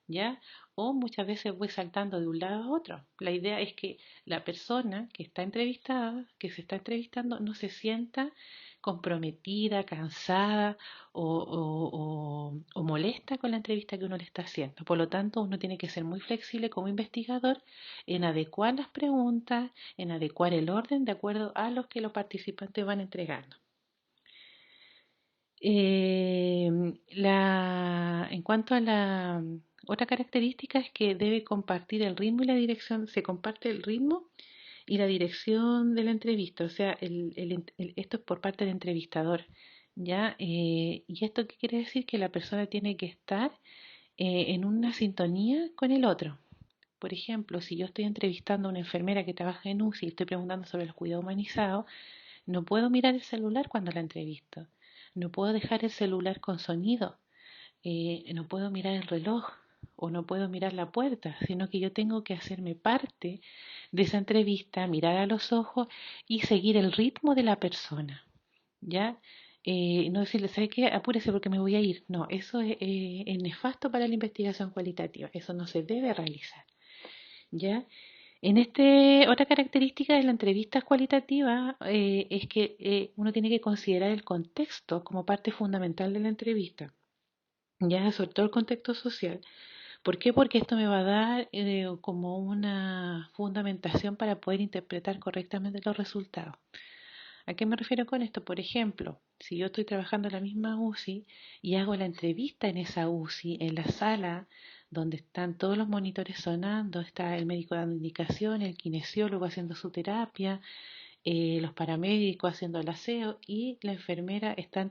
¿ya? O muchas veces voy saltando de un lado a otro. La idea es que la persona que está entrevistada, que se está entrevistando, no se sienta comprometida, cansada o molesta con la entrevista que uno le está haciendo. Por lo tanto, uno tiene que ser muy flexible como investigador en adecuar las preguntas, en adecuar el orden de acuerdo a lo que los participantes van entregando. En cuanto a la otra característica es que debe compartir el ritmo y la dirección. Se comparte el ritmo y la dirección de la entrevista, o sea, esto es por parte del entrevistador, ¿ya? ¿Y esto qué quiere decir? Que la persona tiene que estar en una sintonía con el otro. Por ejemplo, si yo estoy entrevistando a una enfermera que trabaja en UCI y estoy preguntando sobre el cuidado humanizado, no puedo mirar el celular cuando la entrevisto, no puedo dejar el celular con sonido, no puedo mirar el reloj o no puedo mirar la puerta, sino que yo tengo que hacerme parte de esa entrevista, mirar a los ojos y seguir el ritmo de la persona, ¿ya? No decirle, ¿sabe qué? Apúrese porque me voy a ir. No, eso es nefasto para la investigación cualitativa, eso no se debe realizar, ¿ya? Otra característica de la entrevista cualitativa es que uno tiene que considerar el contexto como parte fundamental de la entrevista, ya sobre todo el contexto social. ¿Por qué? Porque esto me va a dar como una fundamentación para poder interpretar correctamente los resultados. ¿A qué me refiero con esto? Por ejemplo, si yo estoy trabajando en la misma UCI y hago la entrevista en esa UCI, en la sala donde están todos los monitores sonando, está el médico dando indicaciones, el kinesiólogo haciendo su terapia, los paramédicos haciendo el aseo y la enfermera está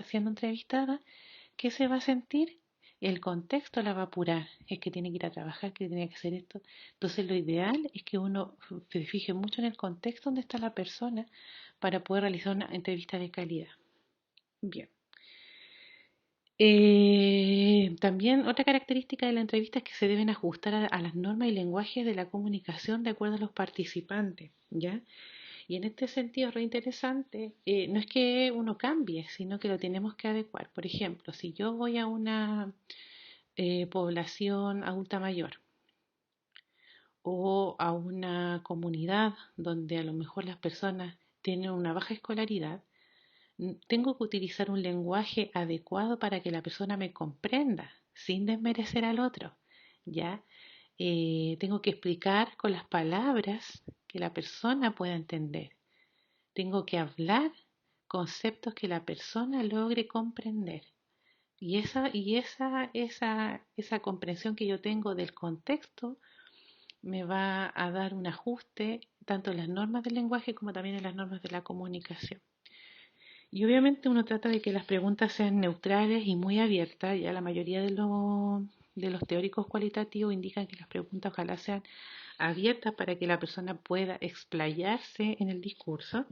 siendo entrevistada, ¿qué se va a sentir? El contexto la va a apurar, es que tiene que ir a trabajar, que tiene que hacer esto. Entonces lo ideal es que uno se fije mucho en el contexto donde está la persona para poder realizar una entrevista de calidad. Bien. También otra característica de la entrevista es que se deben ajustar a las normas y lenguajes de la comunicación de acuerdo a los participantes, ¿ya? Y en este sentido es re interesante, no es que uno cambie, sino que lo tenemos que adecuar. Por ejemplo, si yo voy a una población adulta mayor o a una comunidad donde a lo mejor las personas tienen una baja escolaridad, tengo que utilizar un lenguaje adecuado para que la persona me comprenda, sin desmerecer al otro, ¿ya? Tengo que explicar con las palabras que la persona pueda entender. Tengo que hablar conceptos que la persona logre comprender. Esa comprensión que yo tengo del contexto me va a dar un ajuste tanto en las normas del lenguaje como también en las normas de la comunicación. Y obviamente uno trata de que las preguntas sean neutrales y muy abiertas. Ya la mayoría de los teóricos cualitativos indican que las preguntas ojalá sean abiertas para que la persona pueda explayarse en el discurso.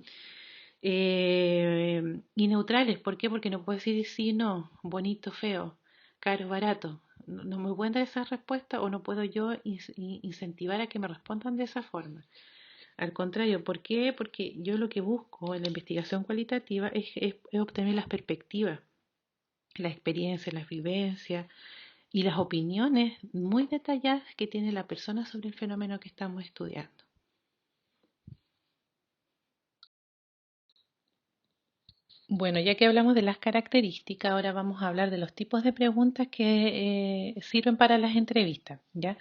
Y neutrales, ¿por qué? Porque no puedo decir sí, no, bonito, feo, caro, barato. No me pueden dar esa respuesta o no puedo yo incentivar a que me respondan de esa forma. Al contrario, ¿por qué? Porque yo lo que busco en la investigación cualitativa es obtener las perspectivas, la experiencia, las vivencias y las opiniones muy detalladas que tiene la persona sobre el fenómeno que estamos estudiando. Bueno, ya que hablamos de las características, ahora vamos a hablar de los tipos de preguntas que sirven para las entrevistas, ¿ya?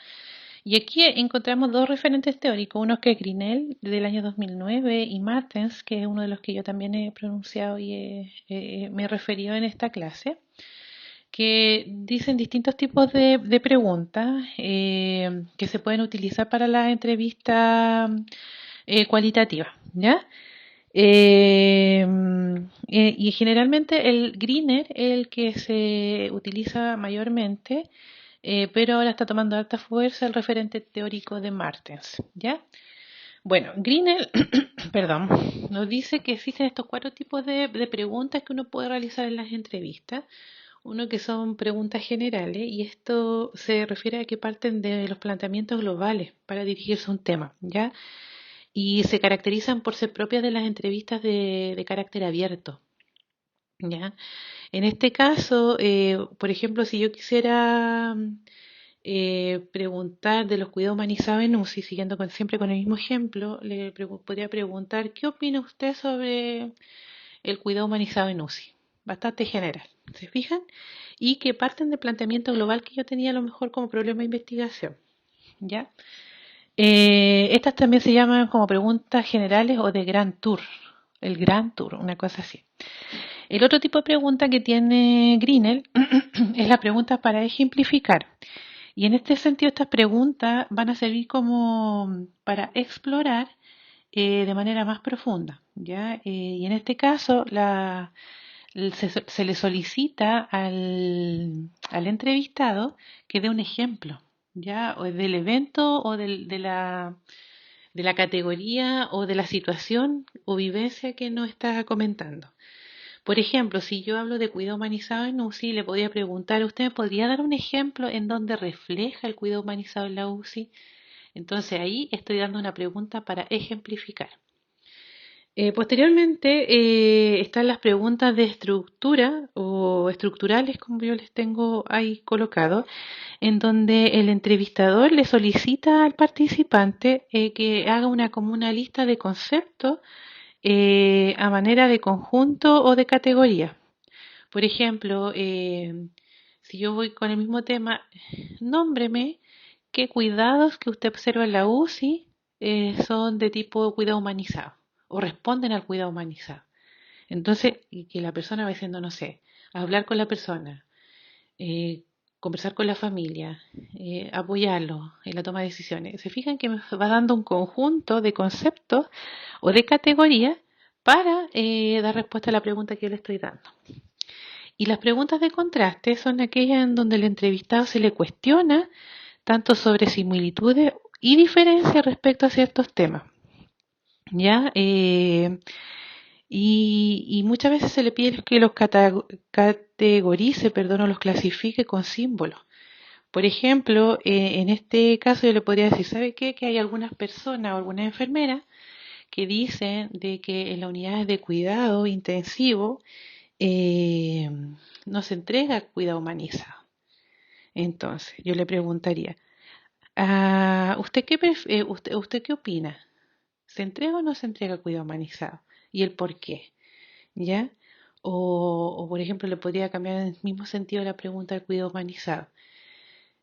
Y aquí encontramos dos referentes teóricos, uno que es Grinnell del año 2009 y Martens, que es uno de los que yo también he pronunciado y me he referido en esta clase, que dicen distintos tipos de preguntas que se pueden utilizar para la entrevista cualitativa, ¿ya? Eh, y generalmente el Greener es el que se utiliza mayormente, pero ahora está tomando alta fuerza el referente teórico de Martens, ¿ya? Bueno, Greener, perdón, nos dice que existen estos cuatro tipos de preguntas que uno puede realizar en las entrevistas. Uno que son preguntas generales y esto se refiere a que parten de los planteamientos globales para dirigirse a un tema, ¿ya? Y se caracterizan por ser propias de las entrevistas de carácter abierto, ¿ya? En este caso, por ejemplo, si yo quisiera preguntar de los cuidados humanizados en UCI, siguiendo siempre con el mismo ejemplo, podría preguntar, ¿qué opina usted sobre el cuidado humanizado en UCI? Bastante general, ¿se fijan? Y que parten del planteamiento global que yo tenía a lo mejor como problema de investigación, ¿ya? Estas también se llaman como preguntas generales o de Grand Tour, el Grand Tour, una cosa así. El otro tipo de pregunta que tiene Grinnell es la pregunta para ejemplificar. Y en este sentido, estas preguntas van a servir como para explorar de manera más profunda, ¿ya? Y en este caso, se le solicita al entrevistado que dé un ejemplo, ¿ya? O del evento o de la categoría o de la situación o vivencia que nos está comentando. Por ejemplo, si yo hablo de cuidado humanizado en UCI, le podría preguntar, ¿usted me podría dar un ejemplo en donde refleja el cuidado humanizado en la UCI? Entonces ahí estoy dando una pregunta para ejemplificar. Posteriormente están las preguntas de estructura o estructurales, como yo les tengo ahí colocado, en donde el entrevistador le solicita al participante que haga como una lista de conceptos a manera de conjunto o de categoría. Por ejemplo, si yo voy con el mismo tema, nómbreme qué cuidados que usted observa en la UCI son de tipo cuidado humanizado o responden al cuidado humanizado. Entonces, y que la persona va diciendo, no sé, hablar con la persona, eh, conversar con la familia, apoyarlo en la toma de decisiones. Se fijan que me va dando un conjunto de conceptos o de categorías para dar respuesta a la pregunta que yo le estoy dando. Y las preguntas de contraste son aquellas en donde el entrevistado se le cuestiona tanto sobre similitudes y diferencias respecto a ciertos temas. ¿Ya? Y muchas veces se le pide que los categorice, perdón, o los clasifique con símbolos. Por ejemplo, en este caso yo le podría decir, ¿sabe qué? Que hay algunas personas o algunas enfermeras que dicen de que en las unidades de cuidado intensivo eh, no se entrega cuidado humanizado. Entonces, yo le preguntaría, ¿usted qué opina? ¿Se entrega o no se entrega cuidado humanizado? ¿Y el por qué? ¿Ya? Por ejemplo, le podría cambiar en el mismo sentido la pregunta del cuidado humanizado.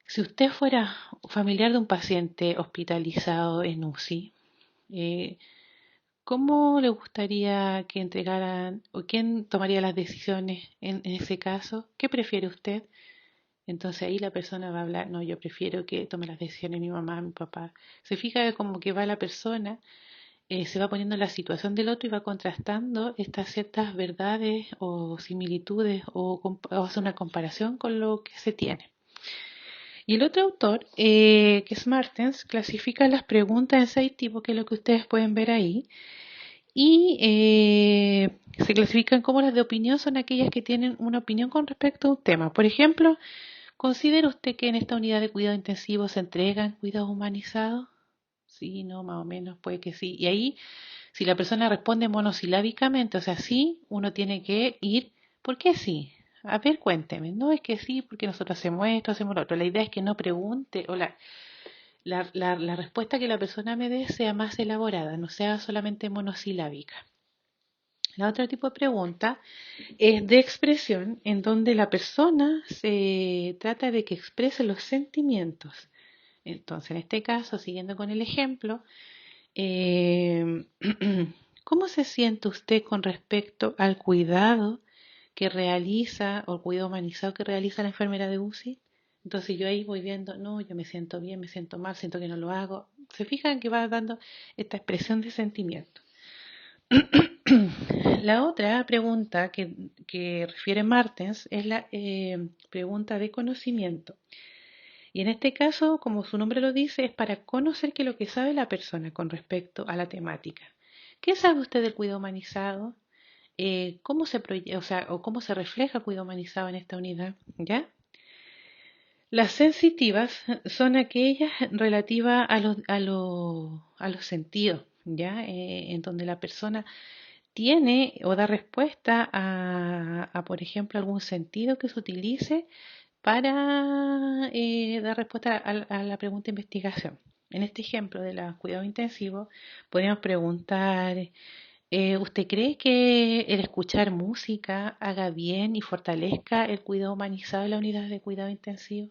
Si usted fuera familiar de un paciente hospitalizado en UCI, eh, ¿cómo le gustaría que entregaran o quién tomaría las decisiones en ese caso? ¿Qué prefiere usted? Entonces ahí la persona va a hablar, no, yo prefiero que tome las decisiones mi mamá, mi papá. Se fija como que va la persona, se va poniendo en la situación del otro y va contrastando estas ciertas verdades o similitudes o hace una comparación con lo que se tiene. Y el otro autor, que es Martens, clasifica las preguntas en 6 tipos, que es lo que ustedes pueden ver ahí, y se clasifican como las de opinión, son aquellas que tienen una opinión con respecto a un tema. Por ejemplo, ¿considera usted que en esta unidad de cuidado intensivo se entregan cuidados humanizados? Sí, no, más o menos, puede que sí. Y ahí, si la persona responde monosilábicamente, o sea, sí, uno tiene que ir, ¿por qué sí? A ver, cuénteme. No es que sí, porque nosotros hacemos esto, hacemos lo otro. La idea es que no pregunte, o la respuesta que la persona me dé sea más elaborada, no sea solamente monosilábica. La otra tipo de pregunta es de expresión, en donde la persona se trata de que exprese los sentimientos. Entonces, en este caso, siguiendo con el ejemplo, eh, ¿cómo se siente usted con respecto al cuidado que realiza o el cuidado humanizado que realiza la enfermera de UCI? Entonces yo ahí voy viendo, no, yo me siento bien, me siento mal, siento que no lo hago. Se fijan que va dando esta expresión de sentimiento. La otra pregunta que refiere Martens es la pregunta de conocimiento. Y en este caso, como su nombre lo dice, es para conocer qué es lo que sabe la persona con respecto a la temática. ¿Qué sabe usted del cuidado humanizado? cómo se o sea, o cómo se refleja el cuidado humanizado en esta unidad, ¿ya? Las sensitivas son aquellas relativas a los sentidos, ¿ya? En donde la persona tiene o da respuesta por ejemplo, algún sentido que se utilice para dar respuesta a la pregunta de investigación. En este ejemplo de los cuidados intensivos, podríamos preguntar, ¿usted cree que el escuchar música haga bien y fortalezca el cuidado humanizado en la unidad de cuidado intensivo?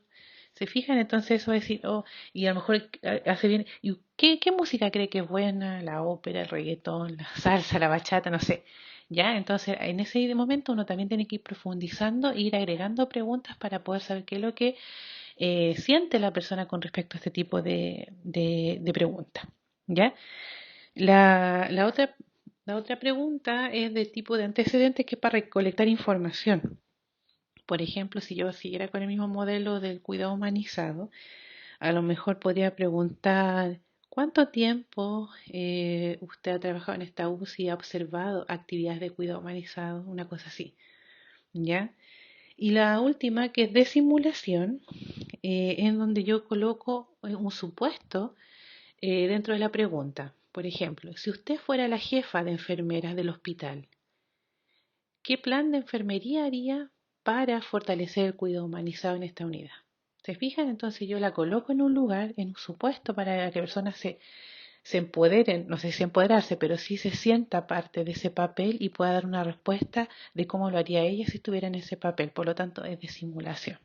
¿Se fijan? Entonces eso va a decir, oh, y a lo mejor hace bien. ¿Y qué música cree que es buena? La ópera, el reggaetón, la salsa, la bachata, no sé. ¿Ya? Entonces en ese momento uno también tiene que ir profundizando e ir agregando preguntas para poder saber qué es lo que siente la persona con respecto a este tipo de preguntas. ¿Ya? La otra, la otra pregunta es de tipo de antecedentes que es para recolectar información. Por ejemplo, si yo siguiera con el mismo modelo del cuidado humanizado, a lo mejor podría preguntar cuánto tiempo usted ha trabajado en esta UCI y ha observado actividades de cuidado humanizado, una cosa así, ¿ya? Y la última, que es de simulación, en donde yo coloco un supuesto dentro de la pregunta. Por ejemplo, si usted fuera la jefa de enfermeras del hospital, ¿qué plan de enfermería haría para fortalecer el cuidado humanizado en esta unidad? ¿Se fijan? Entonces yo la coloco en un lugar, en un supuesto, para que personas se empoderen, no sé si empoderarse, pero sí se sienta parte de ese papel y pueda dar una respuesta de cómo lo haría ella si estuviera en ese papel. Por lo tanto, es de simulación.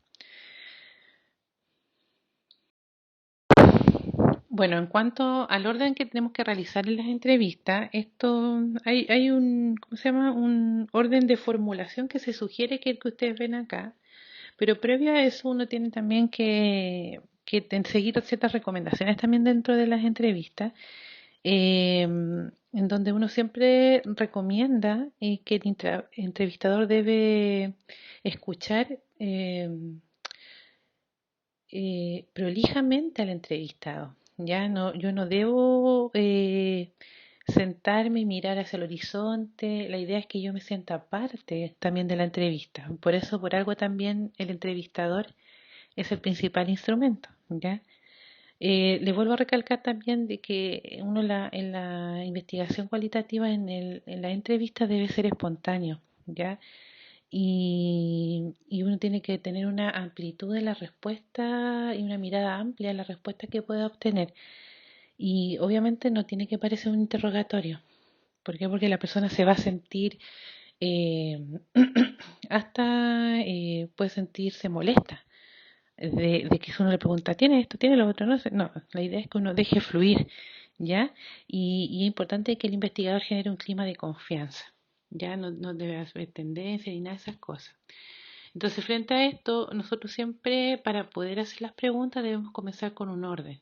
Bueno, en cuanto al orden que tenemos que realizar en las entrevistas, esto hay un, ¿cómo se llama? Un orden de formulación que se sugiere que el que ustedes ven acá, pero previo a eso uno tiene también seguir ciertas recomendaciones también dentro de las entrevistas, en donde uno siempre recomienda que el entrevistador debe escuchar prolijamente al entrevistado. Ya no, yo no debo sentarme y mirar hacia el horizonte. La idea es que yo me sienta parte también de la entrevista. Por eso, por algo también el entrevistador es el principal instrumento, ¿ya? Le vuelvo a recalcar también de que uno en la investigación cualitativa, en la entrevista debe ser espontáneo, ¿ya? Y uno tiene que tener una amplitud de la respuesta y una mirada amplia de la respuesta que pueda obtener. Y obviamente no tiene que parecer un interrogatorio. ¿Por qué? Porque la persona se va a sentir eh, hasta puede sentirse molesta de que si uno le pregunta, ¿tiene esto? ¿Tiene lo otro? No sé. No, la idea es que uno deje fluir, ¿ya? Y es importante que el investigador genere un clima de confianza, ¿ya? No debe haber tendencia ni nada de esas cosas. Entonces, frente a esto, nosotros siempre, para poder hacer las preguntas, debemos comenzar con un orden,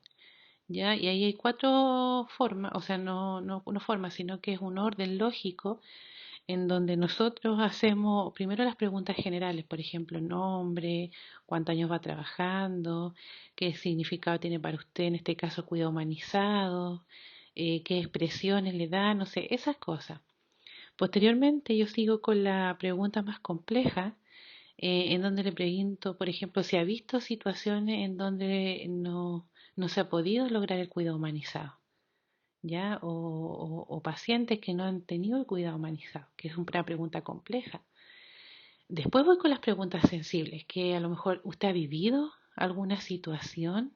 ¿ya? Y ahí hay cuatro formas, o sea, no formas, sino que es un orden lógico en donde nosotros hacemos primero las preguntas generales, por ejemplo, nombre, cuántos años va trabajando, qué significado tiene para usted en este caso cuidado humanizado, qué expresiones le da, no sé, esas cosas. Posteriormente yo sigo con la pregunta más compleja, en donde le pregunto, por ejemplo, si ha visto situaciones en donde no se ha podido lograr el cuidado humanizado. ¿Ya? O pacientes que no han tenido el cuidado humanizado, que es una pregunta compleja. Después voy con las preguntas sensibles, que a lo mejor usted ha vivido alguna situación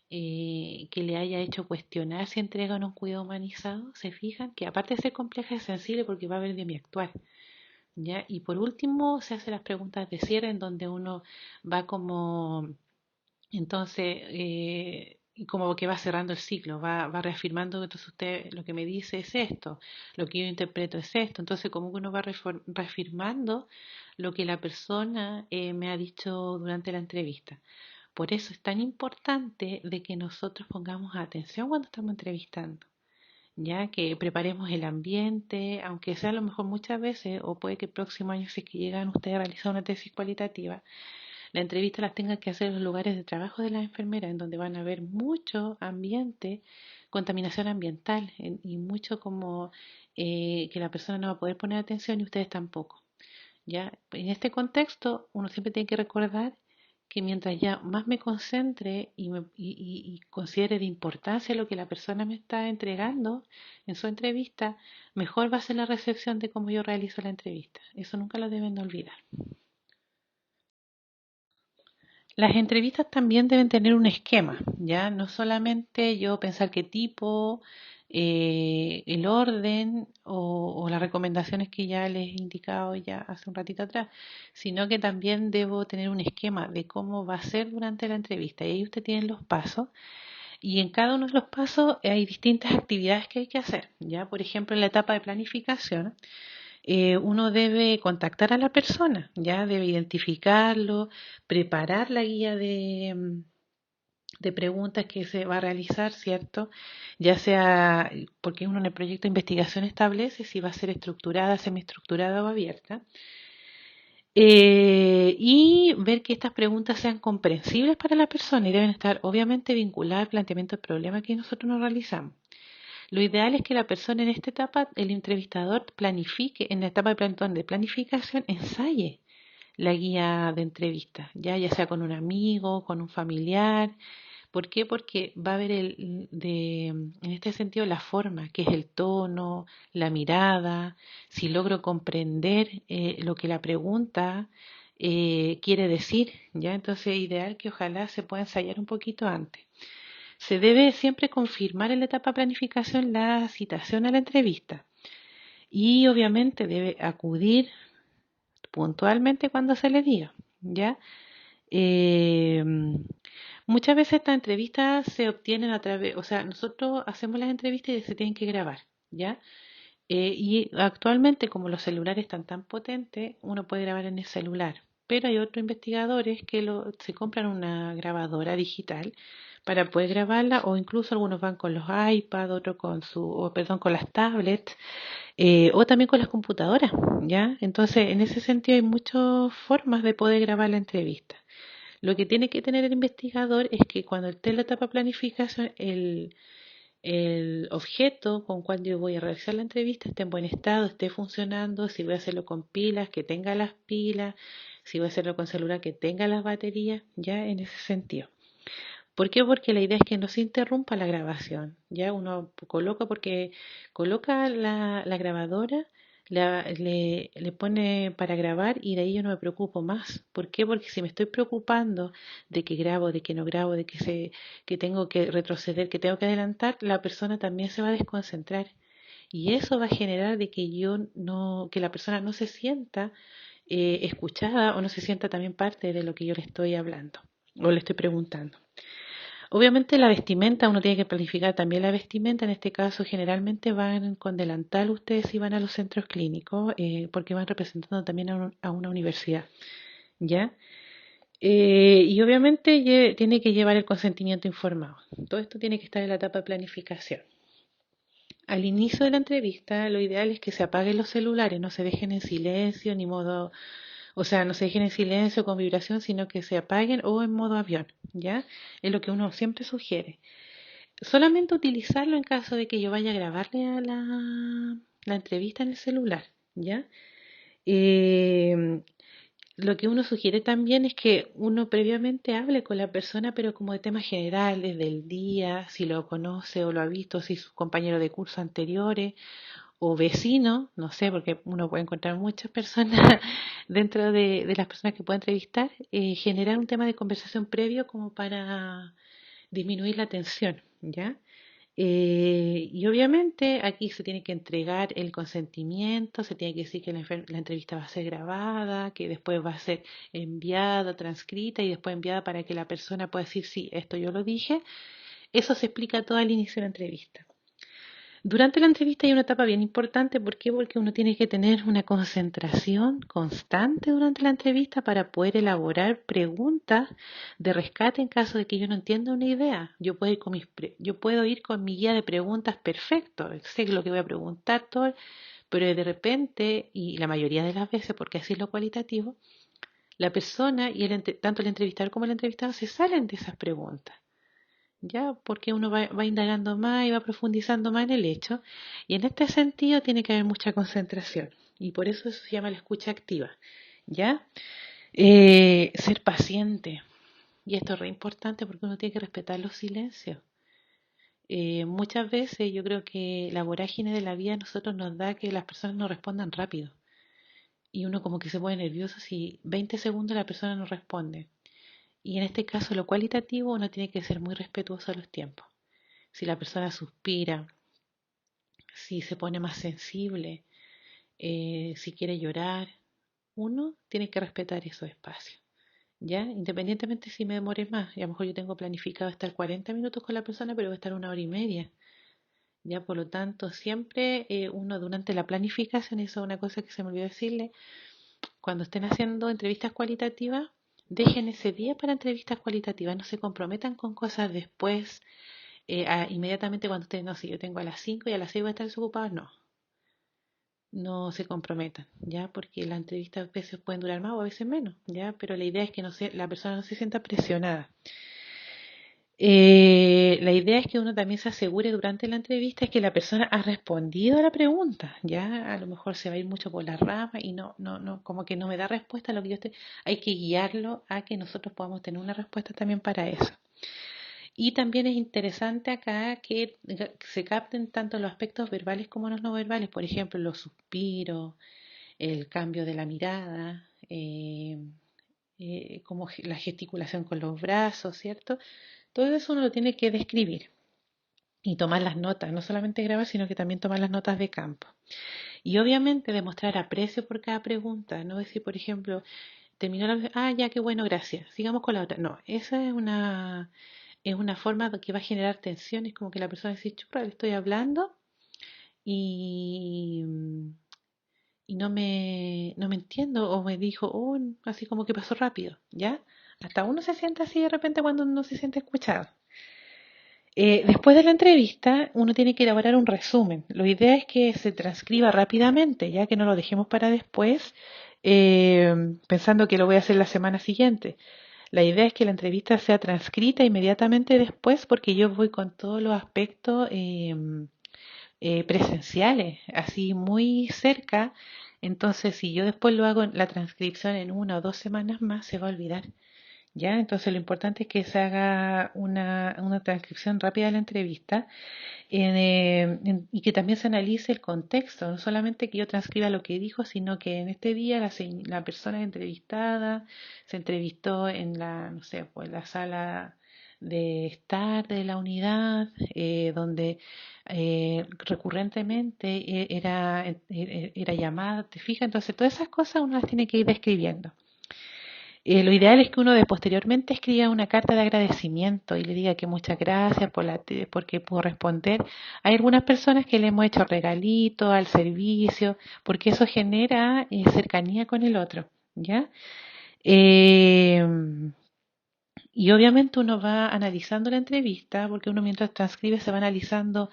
que le haya hecho cuestionar si entregan un cuidado humanizado. ¿Se fijan? Que aparte de ser compleja es sensible porque va a ver de mi actuar. ¿Ya? Y por último se hacen las preguntas de cierre en donde uno va como entonces, y como que va cerrando el ciclo, va reafirmando que entonces usted lo que me dice es esto, lo que yo interpreto es esto. Entonces, como que uno va reafirmando lo que la persona me ha dicho durante la entrevista. Por eso es tan importante de que nosotros pongamos atención cuando estamos entrevistando, ya que preparemos el ambiente, aunque sea a lo mejor muchas veces, o puede que el próximo año, si es que llegan ustedes a realizar una tesis cualitativa, la entrevista las tenga que hacer en los lugares de trabajo de las enfermeras, en donde van a ver mucho ambiente contaminación ambiental y mucho como que la persona no va a poder poner atención y ustedes tampoco. ¿Ya? En este contexto, uno siempre tiene que recordar que mientras ya más me concentre y considere de importancia lo que la persona me está entregando en su entrevista, mejor va a ser la recepción de cómo yo realizo la entrevista. Eso nunca lo deben de olvidar. Las entrevistas también deben tener un esquema, ¿ya? No solamente yo pensar qué tipo, el orden o las recomendaciones que ya les he indicado ya hace un ratito atrás, sino que también debo tener un esquema de cómo va a ser durante la entrevista. Y ahí usted tiene los pasos y en cada uno de los pasos hay distintas actividades que hay que hacer, ¿ya? Por ejemplo, en la etapa de planificación uno debe contactar a la persona, ya debe identificarlo, preparar la guía de preguntas que se va a realizar, ¿cierto? Ya sea, porque uno en el proyecto de investigación establece si va a ser estructurada, semiestructurada o abierta, y ver que estas preguntas sean comprensibles para la persona y deben estar obviamente vinculadas al planteamiento del problema que nosotros nos realizamos. Lo ideal es que la persona en esta etapa, el entrevistador, planifique, en la etapa de planificación, ensaye la guía de entrevista, ya sea con un amigo, con un familiar. ¿Por qué? Porque va a ver en este sentido la forma, que es el tono, la mirada, si logro comprender lo que la pregunta quiere decir, ¿ya? Entonces es ideal que ojalá se pueda ensayar un poquito antes. Se debe siempre confirmar en la etapa de planificación la citación a la entrevista y obviamente debe acudir puntualmente cuando se le diga, ¿ya? Eh, Muchas veces estas entrevistas se obtienen a través, o sea, nosotros hacemos las entrevistas y se tienen que grabar, ¿ya? Y actualmente, como los celulares están tan potentes, uno puede grabar en el celular, pero hay otros investigadores que se compran una grabadora digital para poder grabarla, o incluso algunos van con los iPads, otros con perdón, con las tablets, o también con las computadoras, ¿ya? Entonces, en ese sentido hay muchas formas de poder grabar la entrevista. Lo que tiene que tener el investigador es que cuando esté en la etapa de planificación, el objeto con cual yo voy a realizar la entrevista esté en buen estado, esté funcionando, si voy a hacerlo con pilas, que tenga las pilas, si voy a hacerlo con celular, que tenga las baterías, ya en ese sentido. ¿Por qué? Porque la idea es que no se interrumpa la grabación, ya uno coloca, porque coloca la grabadora, le pone para grabar y de ahí yo no me preocupo más. ¿Por qué? Porque si me estoy preocupando de que grabo, de que no grabo, que tengo que retroceder, que tengo que adelantar, la persona también se va a desconcentrar. Y eso va a generar de que que la persona no se sienta escuchada o no se sienta también parte de lo que yo le estoy hablando o le estoy preguntando. Obviamente la vestimenta, uno tiene que planificar también la vestimenta. En este caso, generalmente van con delantal ustedes si van a los centros clínicos, porque van representando también a una universidad, ¿ya? Y obviamente tiene que llevar el consentimiento informado. Todo esto tiene que estar en la etapa de planificación. Al inicio de la entrevista, lo ideal es que se apaguen los celulares, no se dejen en silencio, ni modo, o sea, no se dejen en silencio con vibración, sino que se apaguen o en modo avión, ¿ya? Es lo que uno siempre sugiere. Solamente utilizarlo en caso de que yo vaya a grabarle a la entrevista en el celular, ¿ya? Eh, lo que uno sugiere también es que uno previamente hable con la persona, pero como de temas generales del día, si lo conoce o lo ha visto, si es su compañero de curso anteriores o vecino, no sé, porque uno puede encontrar muchas personas dentro de las personas que puede entrevistar, generar un tema de conversación previo como para disminuir la tensión, ¿ya? Y obviamente aquí se tiene que entregar el consentimiento, se tiene que decir que la entrevista va a ser grabada, que después va a ser enviada, transcrita y después enviada para que la persona pueda decir, sí, esto yo lo dije. Eso se explica todo al inicio de la entrevista. Durante la entrevista hay una etapa bien importante, ¿por qué? Porque uno tiene que tener una concentración constante durante la entrevista para poder elaborar preguntas de rescate en caso de que yo no entienda una idea. Yo puedo ir con mi guía de preguntas perfecto, sé lo que voy a preguntar todo, pero de repente, y la mayoría de las veces, porque así es lo cualitativo, la persona y tanto el entrevistador como el entrevistado se salen de esas preguntas. ¿ya? Porque uno va indagando más y va profundizando más en el hecho. Y en este sentido tiene que haber mucha concentración. Y por eso se llama la escucha activa, ¿ya? Ser paciente. Y esto es re importante porque uno tiene que respetar los silencios. Muchas veces yo creo que la vorágine de la vida a nosotros nos da que las personas no respondan rápido. Y uno como que se pone nervioso si 20 segundos la persona no responde. Y en este caso lo cualitativo uno tiene que ser muy respetuoso de los tiempos. Si la persona suspira, si se pone más sensible, si quiere llorar, uno tiene que respetar esos espacios. ¿Ya? Independientemente si me demore más, y a lo mejor yo tengo planificado estar 40 minutos con la persona, pero voy a estar 1 hora y media. Ya, por lo tanto, siempre uno durante la planificación, eso es una cosa que se me olvidó decirle, cuando estén haciendo entrevistas cualitativas, dejen ese día para entrevistas cualitativas, no se comprometan con cosas después, inmediatamente cuando ustedes, no sé, yo tengo a las 5 y a las 6 voy a estar desocupados, no, no se comprometan, ya, porque las entrevistas a veces pueden durar más o a veces menos, ya, pero la idea es que la persona no se sienta presionada. La idea es que uno también se asegure durante la entrevista es que la persona ha respondido a la pregunta. Ya a lo mejor se va a ir mucho por la rama y no, como que no me da respuesta a lo que yo estoy. Hay que guiarlo a que nosotros podamos tener una respuesta también para eso. Y también es interesante acá que se capten tanto los aspectos verbales como los no verbales. Por ejemplo, los suspiros, el cambio de la mirada, como la gesticulación con los brazos, ¿cierto? Todo eso uno lo tiene que describir y tomar las notas, no solamente grabar, sino que también tomar las notas de campo. Y obviamente demostrar aprecio por cada pregunta, no decir, por ejemplo, terminó ya, qué bueno, gracias, sigamos con la otra. No, esa es una forma que va a generar tensiones, como que la persona dice, churra, le estoy hablando y, y no me entiendo, o me dijo, oh, así como que pasó rápido, ¿ya? Hasta uno se siente así de repente cuando no se siente escuchado. Después de la entrevista, uno tiene que elaborar un resumen. La idea es que se transcriba rápidamente, ya que no lo dejemos para después, pensando que lo voy a hacer la semana siguiente. La idea es que la entrevista sea transcrita inmediatamente después, porque yo voy con todos los aspectos presenciales, así muy cerca. Entonces, si yo después lo hago la transcripción en 1 o 2 semanas más, se va a olvidar. ¿Ya? Entonces lo importante es que se haga una transcripción rápida de la entrevista y que también se analice el contexto, no solamente que yo transcriba lo que dijo, sino que en este día la persona entrevistada se entrevistó en la, no sé, pues la sala de estar de la unidad, donde recurrentemente era llamada, ¿te fijas? Entonces todas esas cosas uno las tiene que ir describiendo. Lo ideal es que uno de posteriormente escriba una carta de agradecimiento y le diga que muchas gracias porque pudo responder. Hay algunas personas que le hemos hecho regalitos al servicio, porque eso genera cercanía con el otro, ¿ya? Eh, y obviamente uno va analizando la entrevista, porque uno mientras transcribe se va analizando,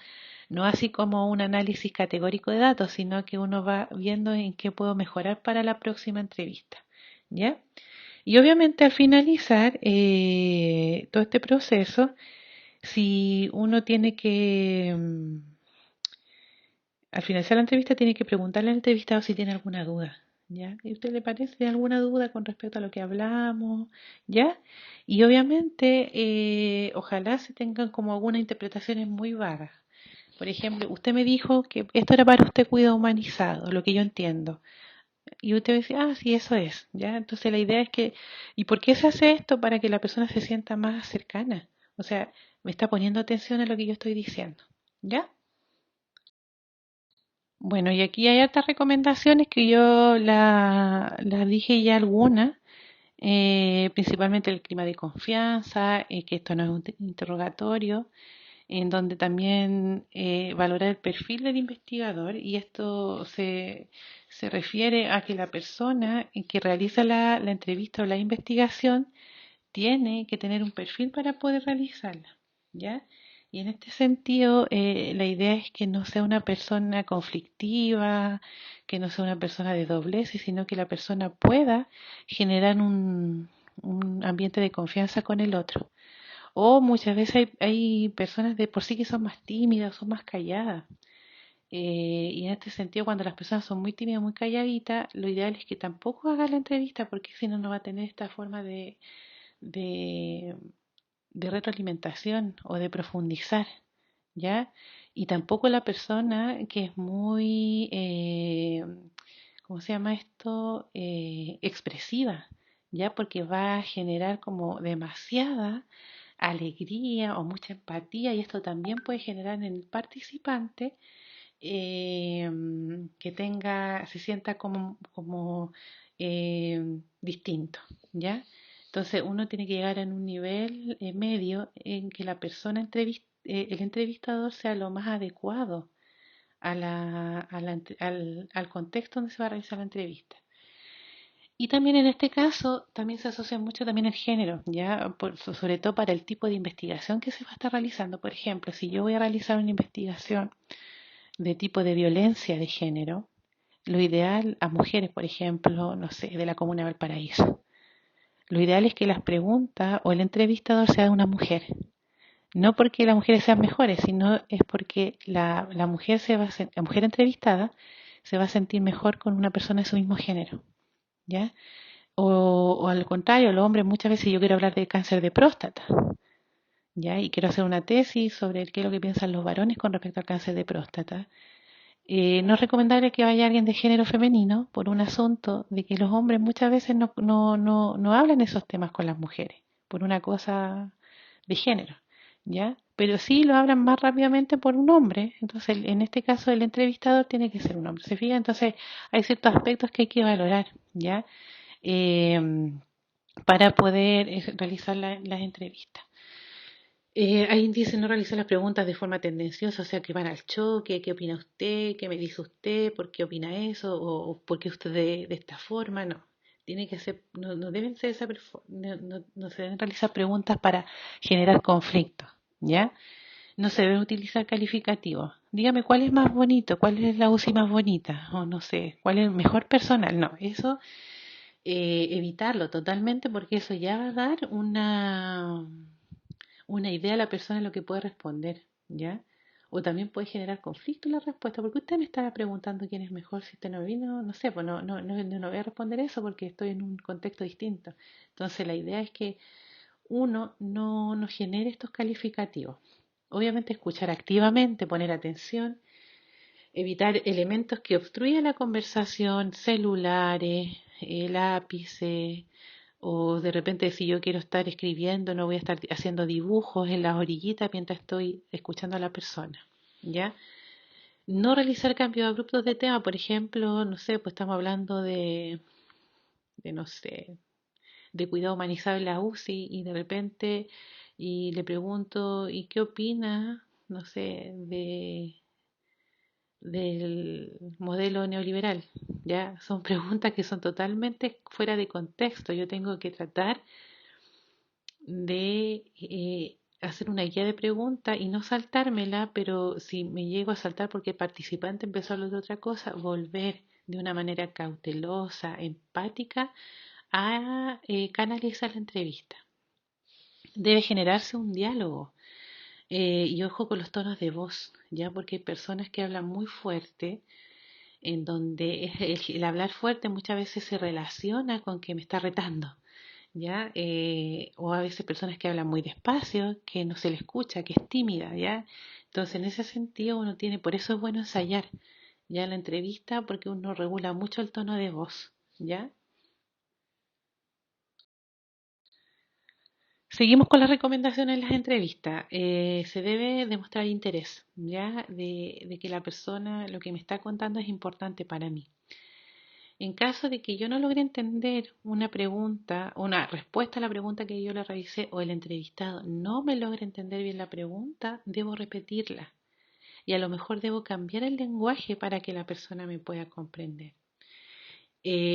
no así como un análisis categórico de datos, sino que uno va viendo en qué puedo mejorar para la próxima entrevista, ¿ya? Y obviamente al finalizar todo este proceso, si uno tiene que, al finalizar la entrevista, tiene que preguntarle al entrevistado si tiene alguna duda, ¿ya? ¿Y a usted le parece ¿tiene alguna duda con respecto a lo que hablamos? ¿Ya? Y obviamente, ojalá se tengan como algunas interpretaciones muy vagas. Por ejemplo, usted me dijo que esto era para usted cuidado humanizado, lo que yo entiendo. Y usted dice, ah, sí, eso es, ¿ya? Entonces la idea es que, ¿y por qué se hace esto? Para que la persona se sienta más cercana. O sea, me está poniendo atención a lo que yo estoy diciendo, ¿ya? Bueno, y aquí hay hartas recomendaciones que yo las dije ya algunas, principalmente el clima de confianza, que esto no es un interrogatorio, en donde también valorar el perfil del investigador y esto se refiere a que la persona que realiza la entrevista o la investigación tiene que tener un perfil para poder realizarla, ¿ya? Y en este sentido, la idea es que no sea una persona conflictiva, que no sea una persona de doblez, sino que la persona pueda generar un ambiente de confianza con el otro. O muchas veces hay personas de por sí que son más tímidas, son más calladas. Y en este sentido, cuando las personas son muy tímidas, muy calladitas, lo ideal es que tampoco haga la entrevista porque si no, no va a tener esta forma de, de retroalimentación o de profundizar, ¿ya? Y tampoco la persona que es muy, ¿cómo se llama esto? Expresiva, ¿ya? Porque va a generar como demasiada alegría o mucha empatía y esto también puede generar en el participante que tenga, se sienta como distinto, ¿ya? Entonces uno tiene que llegar en un nivel medio en que la persona el entrevistador sea lo más adecuado al contexto donde se va a realizar la entrevista. Y también en este caso, también se asocia mucho también el género, ya sobre todo para el tipo de investigación que se va a estar realizando. Por ejemplo, si yo voy a realizar una investigación de tipo de violencia de género, lo ideal a mujeres, por ejemplo, no sé, de la Comuna de Valparaíso. Lo ideal es que las preguntas o el entrevistador sea una mujer. No porque las mujeres sean mejores, sino es porque la mujer la mujer entrevistada se va a sentir mejor con una persona de su mismo género, ¿ya? O al contrario, los hombres muchas veces yo quiero hablar de cáncer de próstata, ¿ya? Y quiero hacer una tesis sobre qué es lo que piensan los varones con respecto al cáncer de próstata. No es recomendable que vaya alguien de género femenino por un asunto de que los hombres muchas veces no hablan esos temas con las mujeres, por una cosa de género, ¿ya? Pero sí lo hablan más rápidamente por un hombre, entonces en este caso el entrevistador tiene que ser un hombre, ¿se fija? Entonces hay ciertos aspectos que hay que valorar, ¿ya? Eh, para poder realizar las entrevistas. Ahí dice no realizar las preguntas de forma tendenciosa, o sea, que van al choque, ¿qué opina usted? ¿Qué me dice usted? ¿Por qué opina eso? ¿O por qué usted de esta forma? No. Tiene que ser, no deben ser no se deben realizar preguntas para generar conflictos, ¿ya? No se deben utilizar calificativos. Dígame cuál es más bonito, cuál es la UCI más bonita, o no sé, cuál es el mejor personal. No, eso evitarlo totalmente porque eso ya va a dar una idea a la persona de lo que puede responder, ¿ya? O también puede generar conflicto en la respuesta, porque usted me estaba preguntando quién es mejor si usted no vino, no sé, pues no voy a responder eso porque estoy en un contexto distinto. Entonces la idea es que uno no genere estos calificativos. Obviamente escuchar activamente, poner atención, evitar elementos que obstruyan la conversación, celulares, lápices, o de repente si yo quiero estar escribiendo, no voy a estar haciendo dibujos en las orillitas mientras estoy escuchando a la persona, ¿ya? No realizar cambios abruptos de tema, por ejemplo, no sé, pues estamos hablando no sé, de cuidado humanizado en la UCI y de repente y le pregunto, ¿y qué opina, no sé, del modelo neoliberal? Ya son preguntas que son totalmente fuera de contexto. Yo tengo que tratar de hacer una guía de preguntas y no saltármela, pero si me llego a saltar porque el participante empezó a hablar de otra cosa, volver de una manera cautelosa, empática, a canalizar la entrevista. Debe generarse un diálogo y ojo con los tonos de voz, ya porque hay personas que hablan muy fuerte, en donde el hablar fuerte muchas veces se relaciona con que me está retando. ¿Ya? O a veces personas que hablan muy despacio, que no se le escucha, que es tímida, ¿ya? Entonces, en ese sentido, uno tiene, por eso es bueno ensayar, ¿ya? La entrevista, porque uno regula mucho el tono de voz, ¿ya? Seguimos con las recomendaciones en las entrevistas. Se debe demostrar interés, ¿ya? De que la persona, lo que me está contando es importante para mí. En caso de que yo no logre entender una pregunta, una respuesta a la pregunta que yo le realicé o el entrevistado no me logre entender bien la pregunta, debo repetirla y a lo mejor debo cambiar el lenguaje para que la persona me pueda comprender.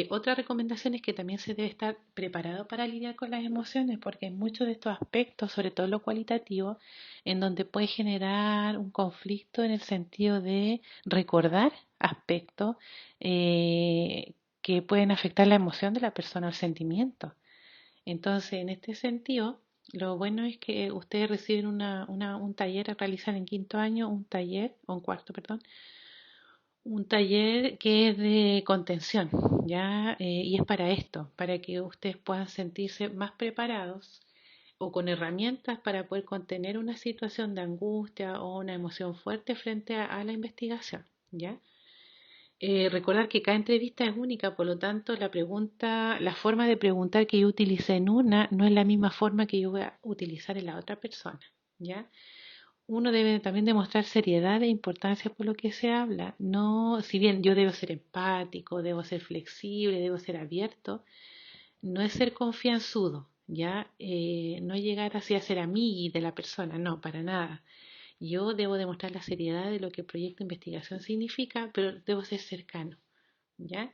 Otra recomendación es que también se debe estar preparado para lidiar con las emociones porque hay muchos de estos aspectos, sobre todo lo cualitativo, en donde puede generar un conflicto en el sentido de recordar aspectos que pueden afectar la emoción de la persona o el sentimiento. Entonces, en este sentido, Lo bueno es que ustedes reciben un taller a realizar en quinto año, o en cuarto, perdón, un taller que es de contención, ¿ya? Y es para esto, para que ustedes puedan sentirse más preparados o con herramientas para poder contener una situación de angustia o una emoción fuerte frente a la investigación, ¿ya? Recordar que cada entrevista es única, por lo tanto, la forma de preguntar que yo utilicé en una no es la misma forma que yo voy a utilizar en la otra persona, ¿ya? Uno debe también demostrar seriedad e importancia por lo que se habla. No, si bien yo debo ser empático, debo ser flexible, debo ser abierto, no es ser confianzudo, ¿ya? No llegar así a ser amigui de la persona, no, para nada. Yo debo demostrar la seriedad de lo que el proyecto de investigación significa, pero debo ser cercano, ¿ya?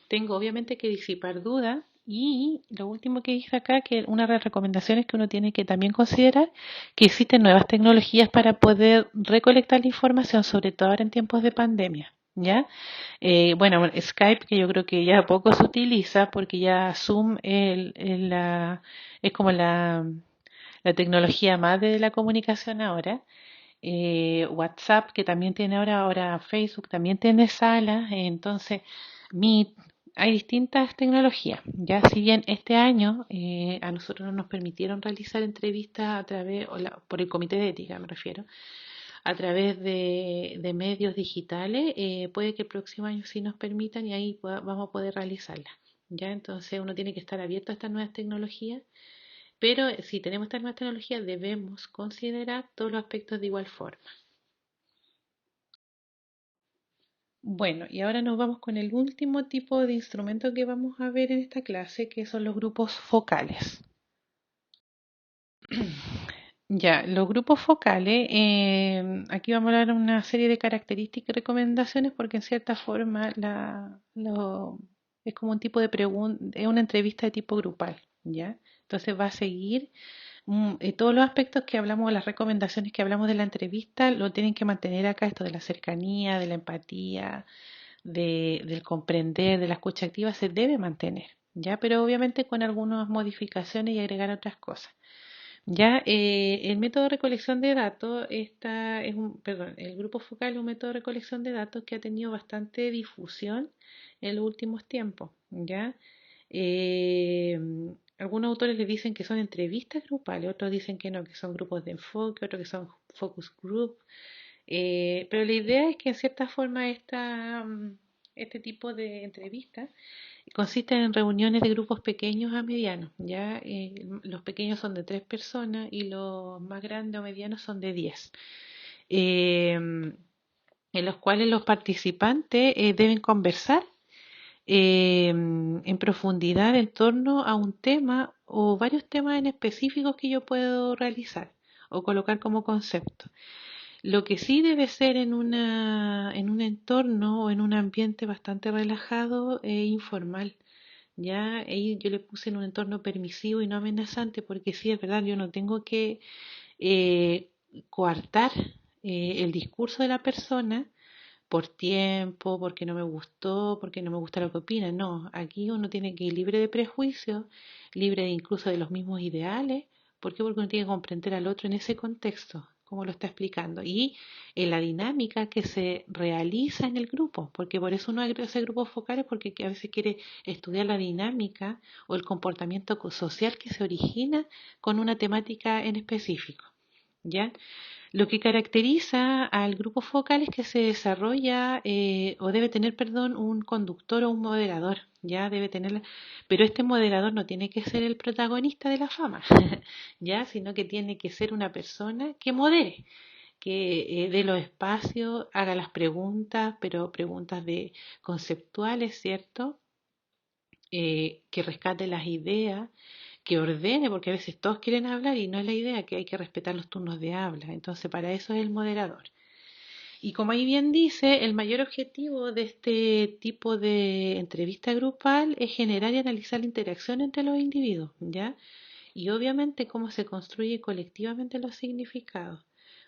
Tengo obviamente que disipar dudas y lo último que dice acá, que una de las recomendaciones que uno tiene que también considerar, que existen nuevas tecnologías para poder recolectar la información, sobre todo ahora en tiempos de pandemia, ¿ya? Bueno, Skype, que yo creo que ya poco se utiliza porque ya Zoom es como la tecnología madre de la comunicación ahora. WhatsApp, que también tiene ahora Facebook, también tiene salas, entonces Meet, hay distintas tecnologías. Ya si bien este año a nosotros no nos permitieron realizar entrevistas a través, por el comité de ética me refiero, a través de medios digitales, puede que el próximo año sí nos permitan y ahí vamos a poder realizarlas. Ya, entonces uno tiene que estar abierto a estas nuevas tecnologías, pero si tenemos estas nuevas tecnologías debemos considerar todos los aspectos de igual forma. Bueno, y ahora nos vamos con el último tipo de instrumento que vamos a ver en esta clase, que son los grupos focales. Ya, los grupos focales, aquí vamos a dar una serie de características y recomendaciones porque en cierta forma es como un tipo de pregunta, es una entrevista de tipo grupal, ¿ya? Entonces va a seguir todos los aspectos que hablamos, las recomendaciones que hablamos de la entrevista, lo tienen que mantener acá, esto de la cercanía, de la empatía, del comprender, de la escucha activa, se debe mantener, ¿ya? Pero obviamente con algunas modificaciones y agregar otras cosas. Ya, el método de recolección de datos, perdón, el grupo focal es un método de recolección de datos que ha tenido bastante difusión en los últimos tiempos, ¿ya? Eh, Algunos autores le dicen que son entrevistas grupales, otros dicen que no, que son grupos de enfoque, otros que son focus group, pero la idea es que en cierta forma este tipo de entrevistas consisten en reuniones de grupos pequeños a medianos, ¿ya? Los pequeños son de 3 personas y los más grandes o medianos son de 10, en los cuales los participantes deben conversar en profundidad en torno a un tema o varios temas en específicos que yo puedo realizar o colocar como concepto. Lo que sí debe ser en un entorno o en un ambiente bastante relajado e informal. Ya ahí yo le puse en un entorno permisivo y no amenazante, porque sí es verdad, yo no tengo que eh, coartar el discurso de la persona por tiempo, porque no me gustó, porque no me gusta lo que opina. No, aquí uno tiene que ir libre de prejuicios, libre incluso de los mismos ideales. ¿Por qué? Porque uno tiene que comprender al otro en ese contexto, como lo está explicando, y en la dinámica que se realiza en el grupo, porque por eso uno hace grupos focales, porque a veces quiere estudiar la dinámica o el comportamiento social que se origina con una temática en específico. ¿Ya? Lo que caracteriza al grupo focal es que se desarrolla o debe tener, perdón, un conductor o un moderador, ya debe tener, pero este moderador no tiene que ser el protagonista de la fama, ya, sino que tiene que ser una persona que modere, que dé los espacios, haga las preguntas, pero preguntas de conceptuales, ¿cierto? Que rescate las ideas, que ordene, porque a veces todos quieren hablar y no es la idea, que hay que respetar los turnos de habla. Entonces, para eso es el moderador. Y como ahí bien dice, el mayor objetivo de este tipo de entrevista grupal es generar y analizar la interacción entre los individuos, ¿ya? Y obviamente cómo se construye colectivamente los significados.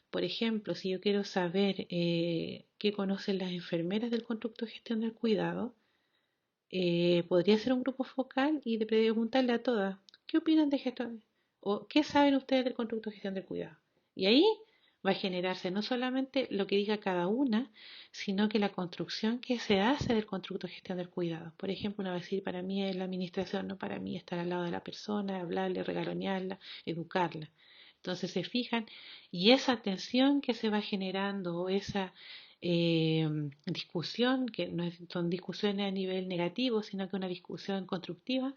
Por ejemplo, si yo quiero saber qué conocen las enfermeras del constructo de gestión del cuidado, podría ser un grupo focal y de preguntarle a todas, ¿qué opinan de gestión? ¿O qué saben ustedes del constructo de gestión del cuidado? Y ahí va a generarse no solamente lo que diga cada una, sino que la construcción que se hace del constructo de gestión del cuidado. Por ejemplo, una va a decir, para mí es la administración, no para mí estar al lado de la persona, hablarle, regalonearla, educarla. Entonces se fijan y esa tensión que se va generando o esa discusión, que no son discusiones a nivel negativo, sino que una discusión constructiva,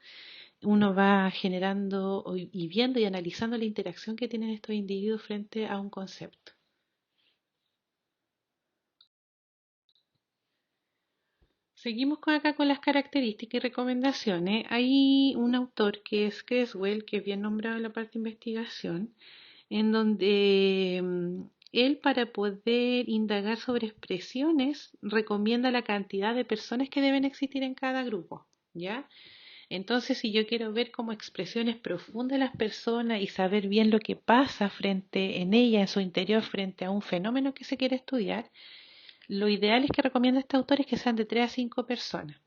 uno va generando y viendo y analizando la interacción que tienen estos individuos frente a un concepto. Seguimos acá con las características y recomendaciones. Hay un autor que es Creswell, que es bien nombrado en la parte de investigación, en donde él, para poder indagar sobre expresiones, recomienda la cantidad de personas que deben existir en cada grupo, ¿ya? Entonces, si yo quiero ver como expresiones profundas de las personas y saber bien lo que pasa frente en ella, en su interior, frente a un fenómeno que se quiere estudiar, lo ideal es que recomienda este autor es que sean de 3 a 5 personas.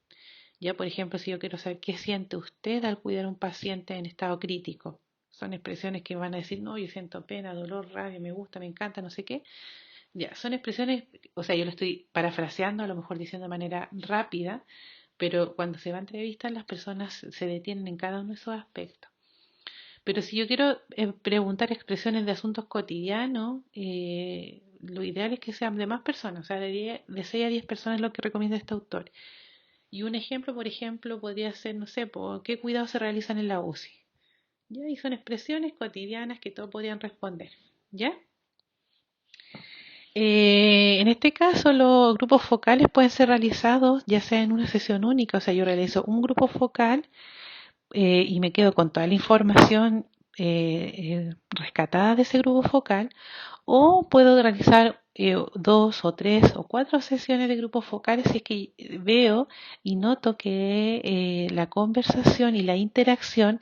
Ya, por ejemplo, si yo quiero saber qué siente usted al cuidar a un paciente en estado crítico, son expresiones que van a decir, no, yo siento pena, dolor, rabia, me gusta, me encanta, no sé qué. Ya, son expresiones, o sea, yo lo estoy parafraseando, a lo mejor diciendo de manera rápida, pero cuando se va a entrevistar las personas se detienen en cada uno de esos aspectos. Pero si yo quiero preguntar expresiones de asuntos cotidianos, lo ideal es que sean de más personas, o sea, de 6 a 10 personas es lo que recomienda este autor. Y un ejemplo, por ejemplo, podría ser, no sé, qué cuidados se realizan en la UCI. ¿Ya? Y son expresiones cotidianas que todos podrían responder. ¿Ya? En este caso, los grupos focales pueden ser realizados ya sea en una sesión única, o sea, yo realizo un grupo focal y me quedo con toda la información rescatada de ese grupo focal, o puedo realizar 2 o 3 o 4 sesiones de grupos focales si es que veo y noto que la conversación y la interacción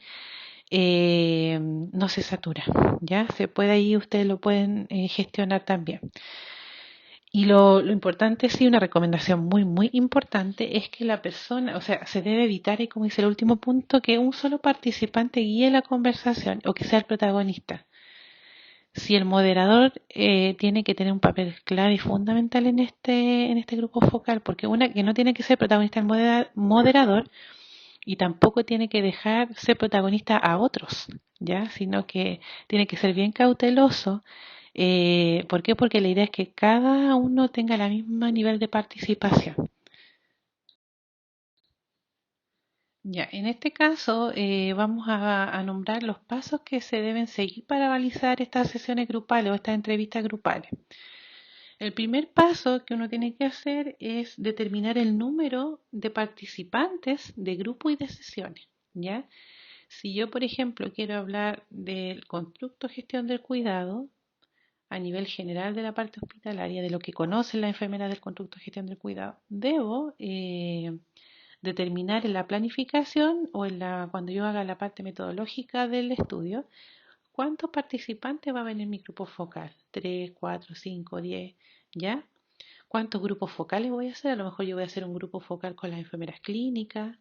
no se satura, ¿ya? Se puede ahí, ustedes lo pueden gestionar también. Y lo importante, sí, una recomendación muy importante es que la persona, o sea, se debe evitar, y como dice el último punto, que un solo participante guíe la conversación o que sea el protagonista. Si el moderador tiene que tener un papel clave y fundamental en este grupo focal, porque una que no tiene que ser protagonista el moderador y tampoco tiene que dejar ser protagonista a otros, ¿ya? Sino que tiene que ser bien cauteloso. ¿Por qué? Porque la idea es que cada uno tenga el mismo nivel de participación. Ya, en este caso vamos a nombrar los pasos que se deben seguir para realizar estas sesiones grupales o estas entrevistas grupales. El primer paso que uno tiene que hacer es determinar el número de participantes de grupo y de sesiones, ¿ya? Si yo, por ejemplo, quiero hablar del constructo gestión del cuidado a nivel general de la parte hospitalaria, de lo que conocen la enfermera del constructo gestión del cuidado, debo determinar en la planificación o cuando yo haga la parte metodológica del estudio, cuántos participantes va a venir en mi grupo focal, 3, 4, 5, 10, ¿ya? ¿Cuántos grupos focales voy a hacer? A lo mejor yo voy a hacer un grupo focal con las enfermeras clínicas,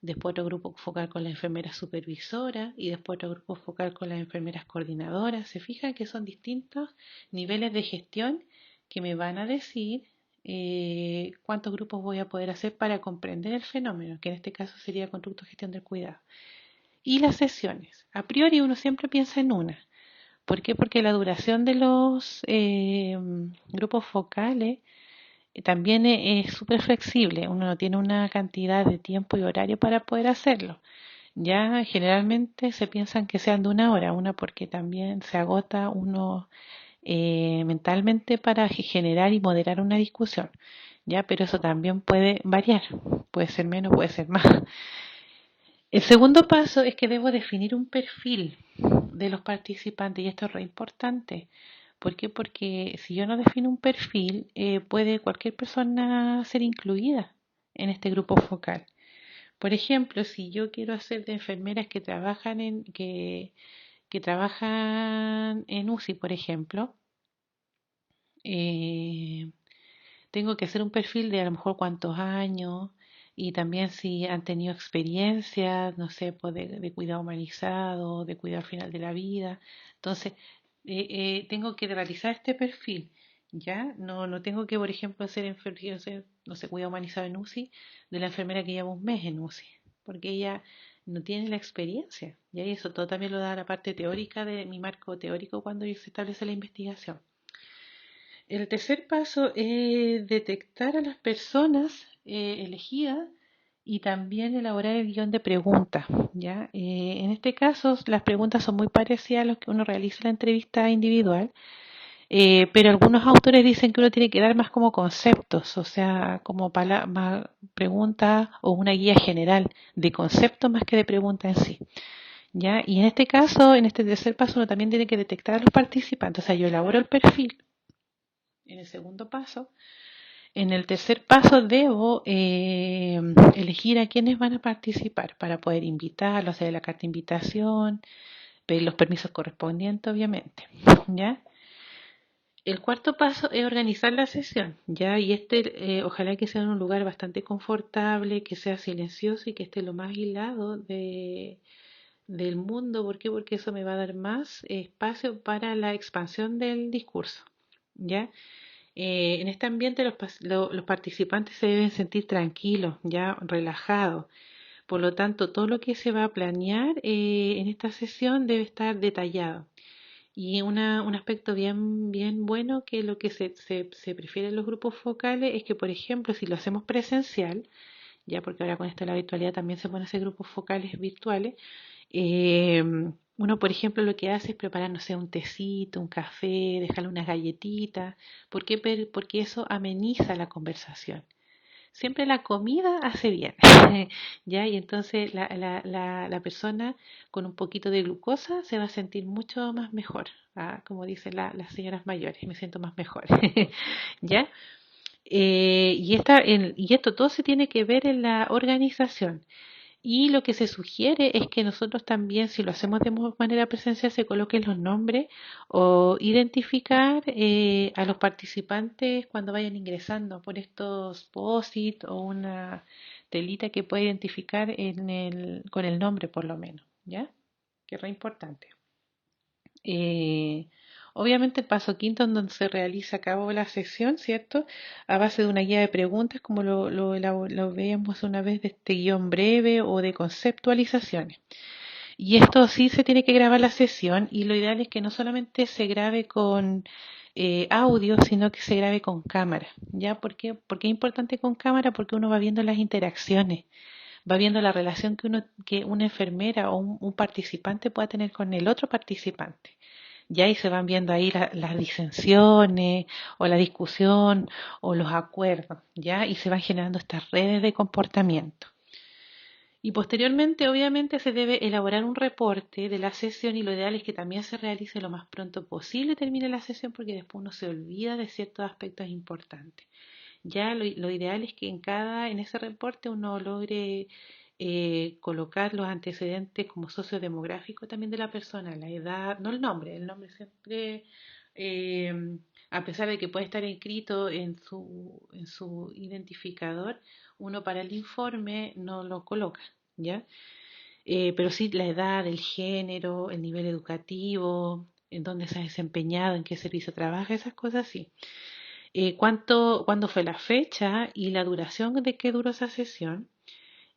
después otro grupo focal con las enfermeras supervisoras y después otro grupo focal con las enfermeras coordinadoras. Se fijan que son distintos niveles de gestión que me van a decir cuántos grupos voy a poder hacer para comprender el fenómeno, que en este caso sería conducto gestión del cuidado. Y las sesiones. A priori uno siempre piensa en una. ¿Por qué? Porque la duración de los grupos focales también es súper flexible. Uno no tiene una cantidad de tiempo y horario para poder hacerlo. Ya generalmente se piensan que sean de una porque también se agota uno mentalmente para generar y moderar una discusión. Ya, pero eso también puede variar. Puede ser menos, puede ser más. El segundo paso es que debo definir un perfil de los participantes y esto es re importante. ¿Por qué? Porque si yo no defino un perfil, puede cualquier persona ser incluida en este grupo focal. Por ejemplo, si yo quiero hacer de enfermeras que trabajan en UCI, por ejemplo, eh, tengo que hacer un perfil de a lo mejor cuántos años, y también si han tenido experiencias, no sé, pues de cuidado humanizado, de cuidado al final de la vida. Entonces, tengo que realizar este perfil, ¿ya? No tengo que, por ejemplo, hacer enfermera, no sé, cuidado humanizado en UCI, de la enfermera que lleva un mes en UCI, porque ella no tiene la experiencia, ¿ya? Y eso todo también lo da la parte teórica de mi marco teórico cuando se establece la investigación. El tercer paso es detectar a las personas elegidas y también elaborar el guión de preguntas, ¿ya? En este caso, las preguntas son muy parecidas a las que uno realiza en la entrevista individual, pero algunos autores dicen que uno tiene que dar más como conceptos, o sea, como más preguntas o una guía general de conceptos más que de preguntas en sí. ¿Ya? Y en este caso, en este tercer paso, uno también tiene que detectar a los participantes. O sea, yo elaboro el perfil en el segundo paso. En el tercer paso debo elegir a quienes van a participar para poder invitarlos, hacer la carta de invitación, pedir los permisos correspondientes, obviamente. ¿Ya? El cuarto paso es organizar la sesión, ¿ya? Y ojalá que sea en un lugar bastante confortable, que sea silencioso y que esté lo más aislado del mundo. ¿Por qué? Porque eso me va a dar más espacio para la expansión del discurso, ¿ya? En este ambiente los participantes se deben sentir tranquilos, ya relajados. Por lo tanto, todo lo que se va a planear en esta sesión debe estar detallado. Y un aspecto bien bueno que lo que se prefiere en los grupos focales es que, por ejemplo, si lo hacemos presencial, ya porque ahora con esto de la virtualidad también se pueden hacer grupos focales virtuales, eh, uno, por ejemplo, lo que hace es preparar, no sé, un tecito, un café, dejarle unas galletitas. ¿Por qué? Porque eso ameniza la conversación. Siempre la comida hace bien, ¿ya? Y entonces la persona con un poquito de glucosa se va a sentir mucho más mejor, ¿ah? Como dicen las señoras mayores, me siento más mejor, ¿ya? Y esto todo se tiene que ver en la organización. Y lo que se sugiere es que nosotros también, si lo hacemos de manera presencial, se coloquen los nombres o identificar a los participantes cuando vayan ingresando por estos post-it o una telita que pueda identificar con el nombre por lo menos, ¿ya? Que es re importante. Eh, Obviamente el paso quinto en donde se realiza a cabo la sesión, ¿cierto? A base de una guía de preguntas, como lo veíamos una vez, de este guión breve o de conceptualizaciones. Y esto sí se tiene que grabar la sesión y lo ideal es que no solamente se grabe con audio, sino que se grabe con cámara. ¿Ya? ¿Por qué es importante con cámara? Porque uno va viendo las interacciones, va viendo la relación que una enfermera o un participante pueda tener con el otro participante. Ya ahí se van viendo ahí las disensiones o la discusión o los acuerdos, ¿ya? Y se van generando estas redes de comportamiento. Y posteriormente, obviamente, se debe elaborar un reporte de la sesión y lo ideal es que también se realice lo más pronto posible, termine la sesión, porque después uno se olvida de ciertos aspectos importantes. Ya lo ideal es que en ese reporte uno logre colocar los antecedentes como sociodemográfico también de la persona, la edad, no el nombre siempre, eh, a pesar de que puede estar inscrito en su identificador, uno para el informe no lo coloca, ¿ya? Pero sí la edad, el género, el nivel educativo, en dónde se ha desempeñado, en qué servicio trabaja, esas cosas sí. Cuándo fue la fecha y la duración de qué duró esa sesión,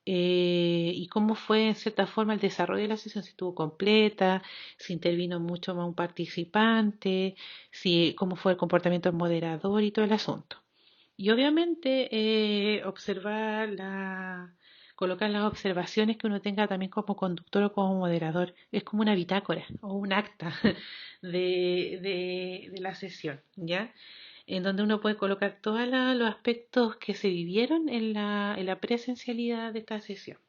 y cómo fue en cierta forma el desarrollo de la sesión, si estuvo completa, si intervino mucho más un participante, cómo fue el comportamiento del moderador y todo el asunto. Y obviamente colocar las observaciones que uno tenga también como conductor o como moderador. Es como una bitácora o un acta de la sesión, ¿ya? En donde uno puede colocar todos los aspectos que se vivieron en la presencialidad de esta sesión.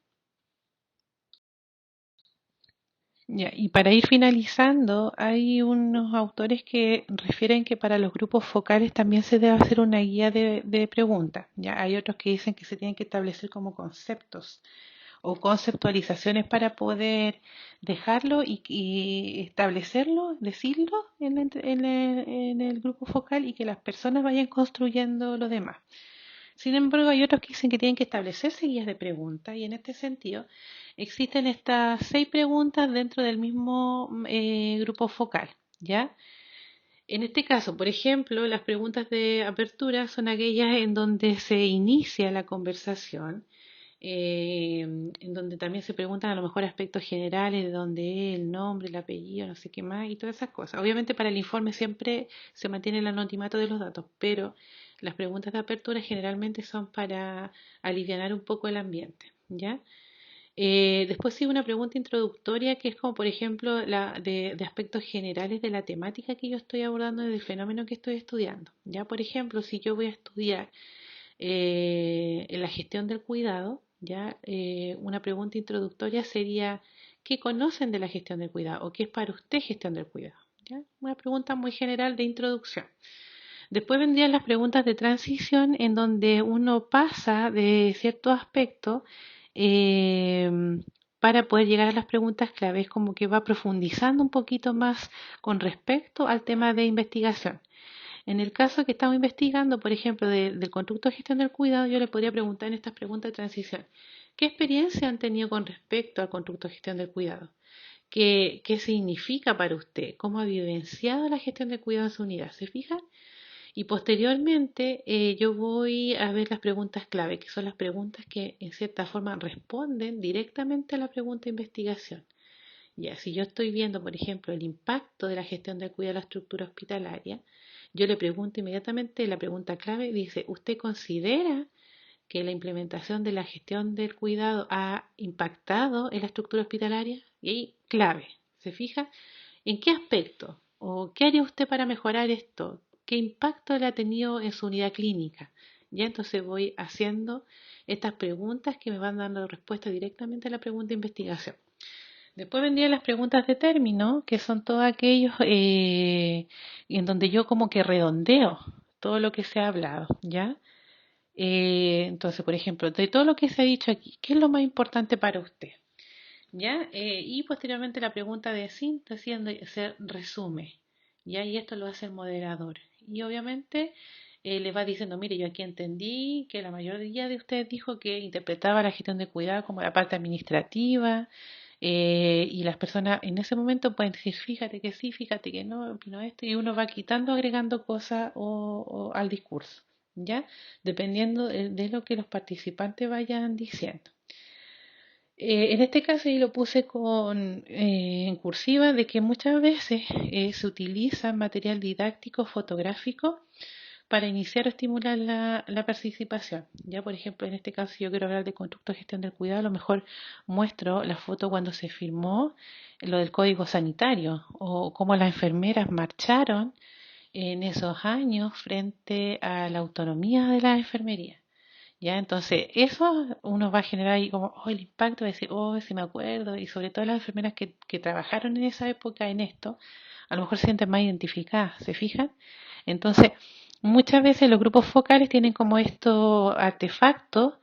Ya, y para ir finalizando, hay unos autores que refieren que para los grupos focales también se debe hacer una guía de preguntas. Ya, hay otros que dicen que se tienen que establecer como conceptos o conceptualizaciones para poder dejarlo y establecerlo, decirlo en el grupo focal y que las personas vayan construyendo lo demás. Sin embargo, hay otros que dicen que tienen que establecerse guías de preguntas y en este sentido existen estas 6 preguntas dentro del mismo grupo focal, ¿ya? En este caso, por ejemplo, las preguntas de apertura son aquellas en donde se inicia la conversación, en donde también se preguntan a lo mejor aspectos generales de dónde es, el nombre, el apellido, no sé qué más y todas esas cosas. Obviamente para el informe siempre se mantiene el anonimato de los datos, pero las preguntas de apertura generalmente son para alivianar un poco el ambiente, ¿ya? Después sigue una pregunta introductoria que es como, por ejemplo, de aspectos generales de la temática que yo estoy abordando, del fenómeno que estoy estudiando. Ya, por ejemplo, si yo voy a estudiar en la gestión del cuidado, ya una pregunta introductoria sería, ¿qué conocen de la gestión del cuidado? ¿O qué es para usted gestión del cuidado? ¿Ya? Una pregunta muy general de introducción. Después vendrían las preguntas de transición en donde uno pasa de ciertos aspectos eh, para poder llegar a las preguntas claves, como que va profundizando un poquito más con respecto al tema de investigación. En el caso que estamos investigando, por ejemplo, del constructo de gestión del cuidado, yo le podría preguntar en estas preguntas de transición, ¿qué experiencia han tenido con respecto al constructo de gestión del cuidado? ¿Qué significa para usted? ¿Cómo ha vivenciado la gestión del cuidado en su unidad? ¿Se fijan? Y posteriormente yo voy a ver las preguntas clave, que son las preguntas que en cierta forma responden directamente a la pregunta de investigación. Ya, si yo estoy viendo, por ejemplo, el impacto de la gestión del cuidado de la estructura hospitalaria, yo le pregunto inmediatamente, la pregunta clave dice, ¿usted considera que la implementación de la gestión del cuidado ha impactado en la estructura hospitalaria? Y ahí, clave, ¿se fija? ¿En qué aspecto? ¿O qué haría usted para mejorar esto? ¿Qué impacto le ha tenido en su unidad clínica? Ya entonces voy haciendo estas preguntas que me van dando respuesta directamente a la pregunta de investigación. Después vendrían las preguntas de término, que son todos aquellos en donde yo como que redondeo todo lo que se ha hablado, ¿ya? Entonces, por ejemplo, de todo lo que se ha dicho aquí, ¿qué es lo más importante para usted? ¿Ya? Y posteriormente la pregunta de síntesis, donde se resume, ¿ya? Y esto lo hace el moderador. Y obviamente le va diciendo, mire, yo aquí entendí que la mayoría de ustedes dijo que interpretaba la gestión de cuidado como la parte administrativa, y las personas en ese momento pueden decir, fíjate que sí, fíjate que no, opino esto, y uno va quitando, agregando cosas o al discurso, ¿ya? Dependiendo de lo que los participantes vayan diciendo. En este caso yo lo puse en cursiva de que muchas veces se utiliza material didáctico fotográfico para iniciar o estimular la participación. Ya, por ejemplo, en este caso yo quiero hablar de constructo de gestión del cuidado, a lo mejor muestro la foto cuando se firmó lo del código sanitario o cómo las enfermeras marcharon en esos años frente a la autonomía de la enfermería. Ya, entonces eso uno va a generar ahí como el impacto de decir, sí me acuerdo, y sobre todo las enfermeras que trabajaron en esa época en esto, a lo mejor se sienten más identificadas, ¿se fijan? Entonces, muchas veces los grupos focales tienen como estos artefactos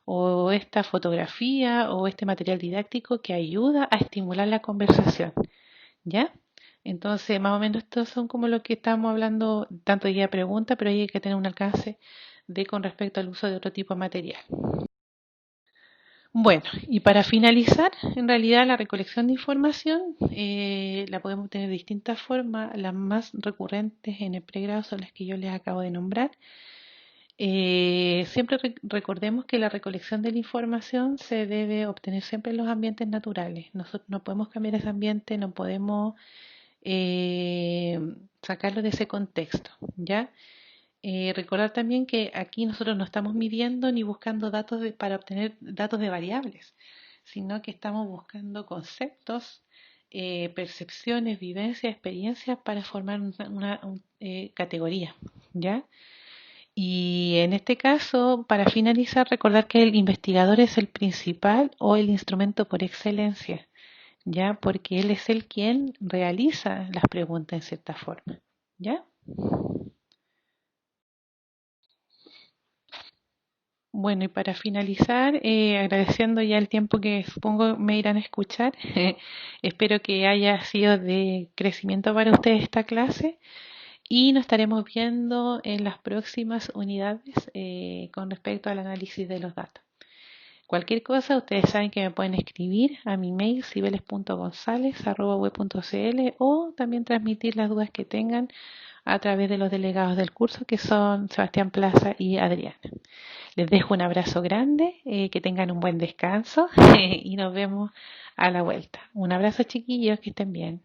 o esta fotografía o este material didáctico que ayuda a estimular la conversación, ¿ya? Entonces, más o menos estos son como lo que estamos hablando, tanto de guía pregunta, pero hay que tener un alcance de con respecto al uso de otro tipo de material. Bueno, y para finalizar, en realidad la recolección de información la podemos tener de distintas formas. Las más recurrentes en el pregrado son las que yo les acabo de nombrar. Siempre recordemos que la recolección de la información se debe obtener siempre en los ambientes naturales. Nosotros no podemos cambiar ese ambiente, no podemos eh, sacarlo de ese contexto, ¿ya? Recordar también que aquí nosotros no estamos midiendo ni buscando datos para obtener datos de variables, sino que estamos buscando conceptos, percepciones, vivencias, experiencias para formar una categoría, ¿ya? Y en este caso, para finalizar, recordar que el investigador es el principal o el instrumento por excelencia, ¿ya? Porque él es el quien realiza las preguntas en cierta forma, ¿ya? Bueno, y para finalizar, agradeciendo ya el tiempo que supongo me irán a escuchar, espero que haya sido de crecimiento para ustedes esta clase. y nos estaremos viendo en las próximas unidades con respecto al análisis de los datos. Cualquier cosa, ustedes saben que me pueden escribir a mi mail cibeles.gonzalez@web.cl o también transmitir las dudas que tengan a través de los delegados del curso, que son Sebastián Plaza y Adriana. Les dejo un abrazo grande, que tengan un buen descanso y nos vemos a la vuelta. Un abrazo, chiquillos, que estén bien.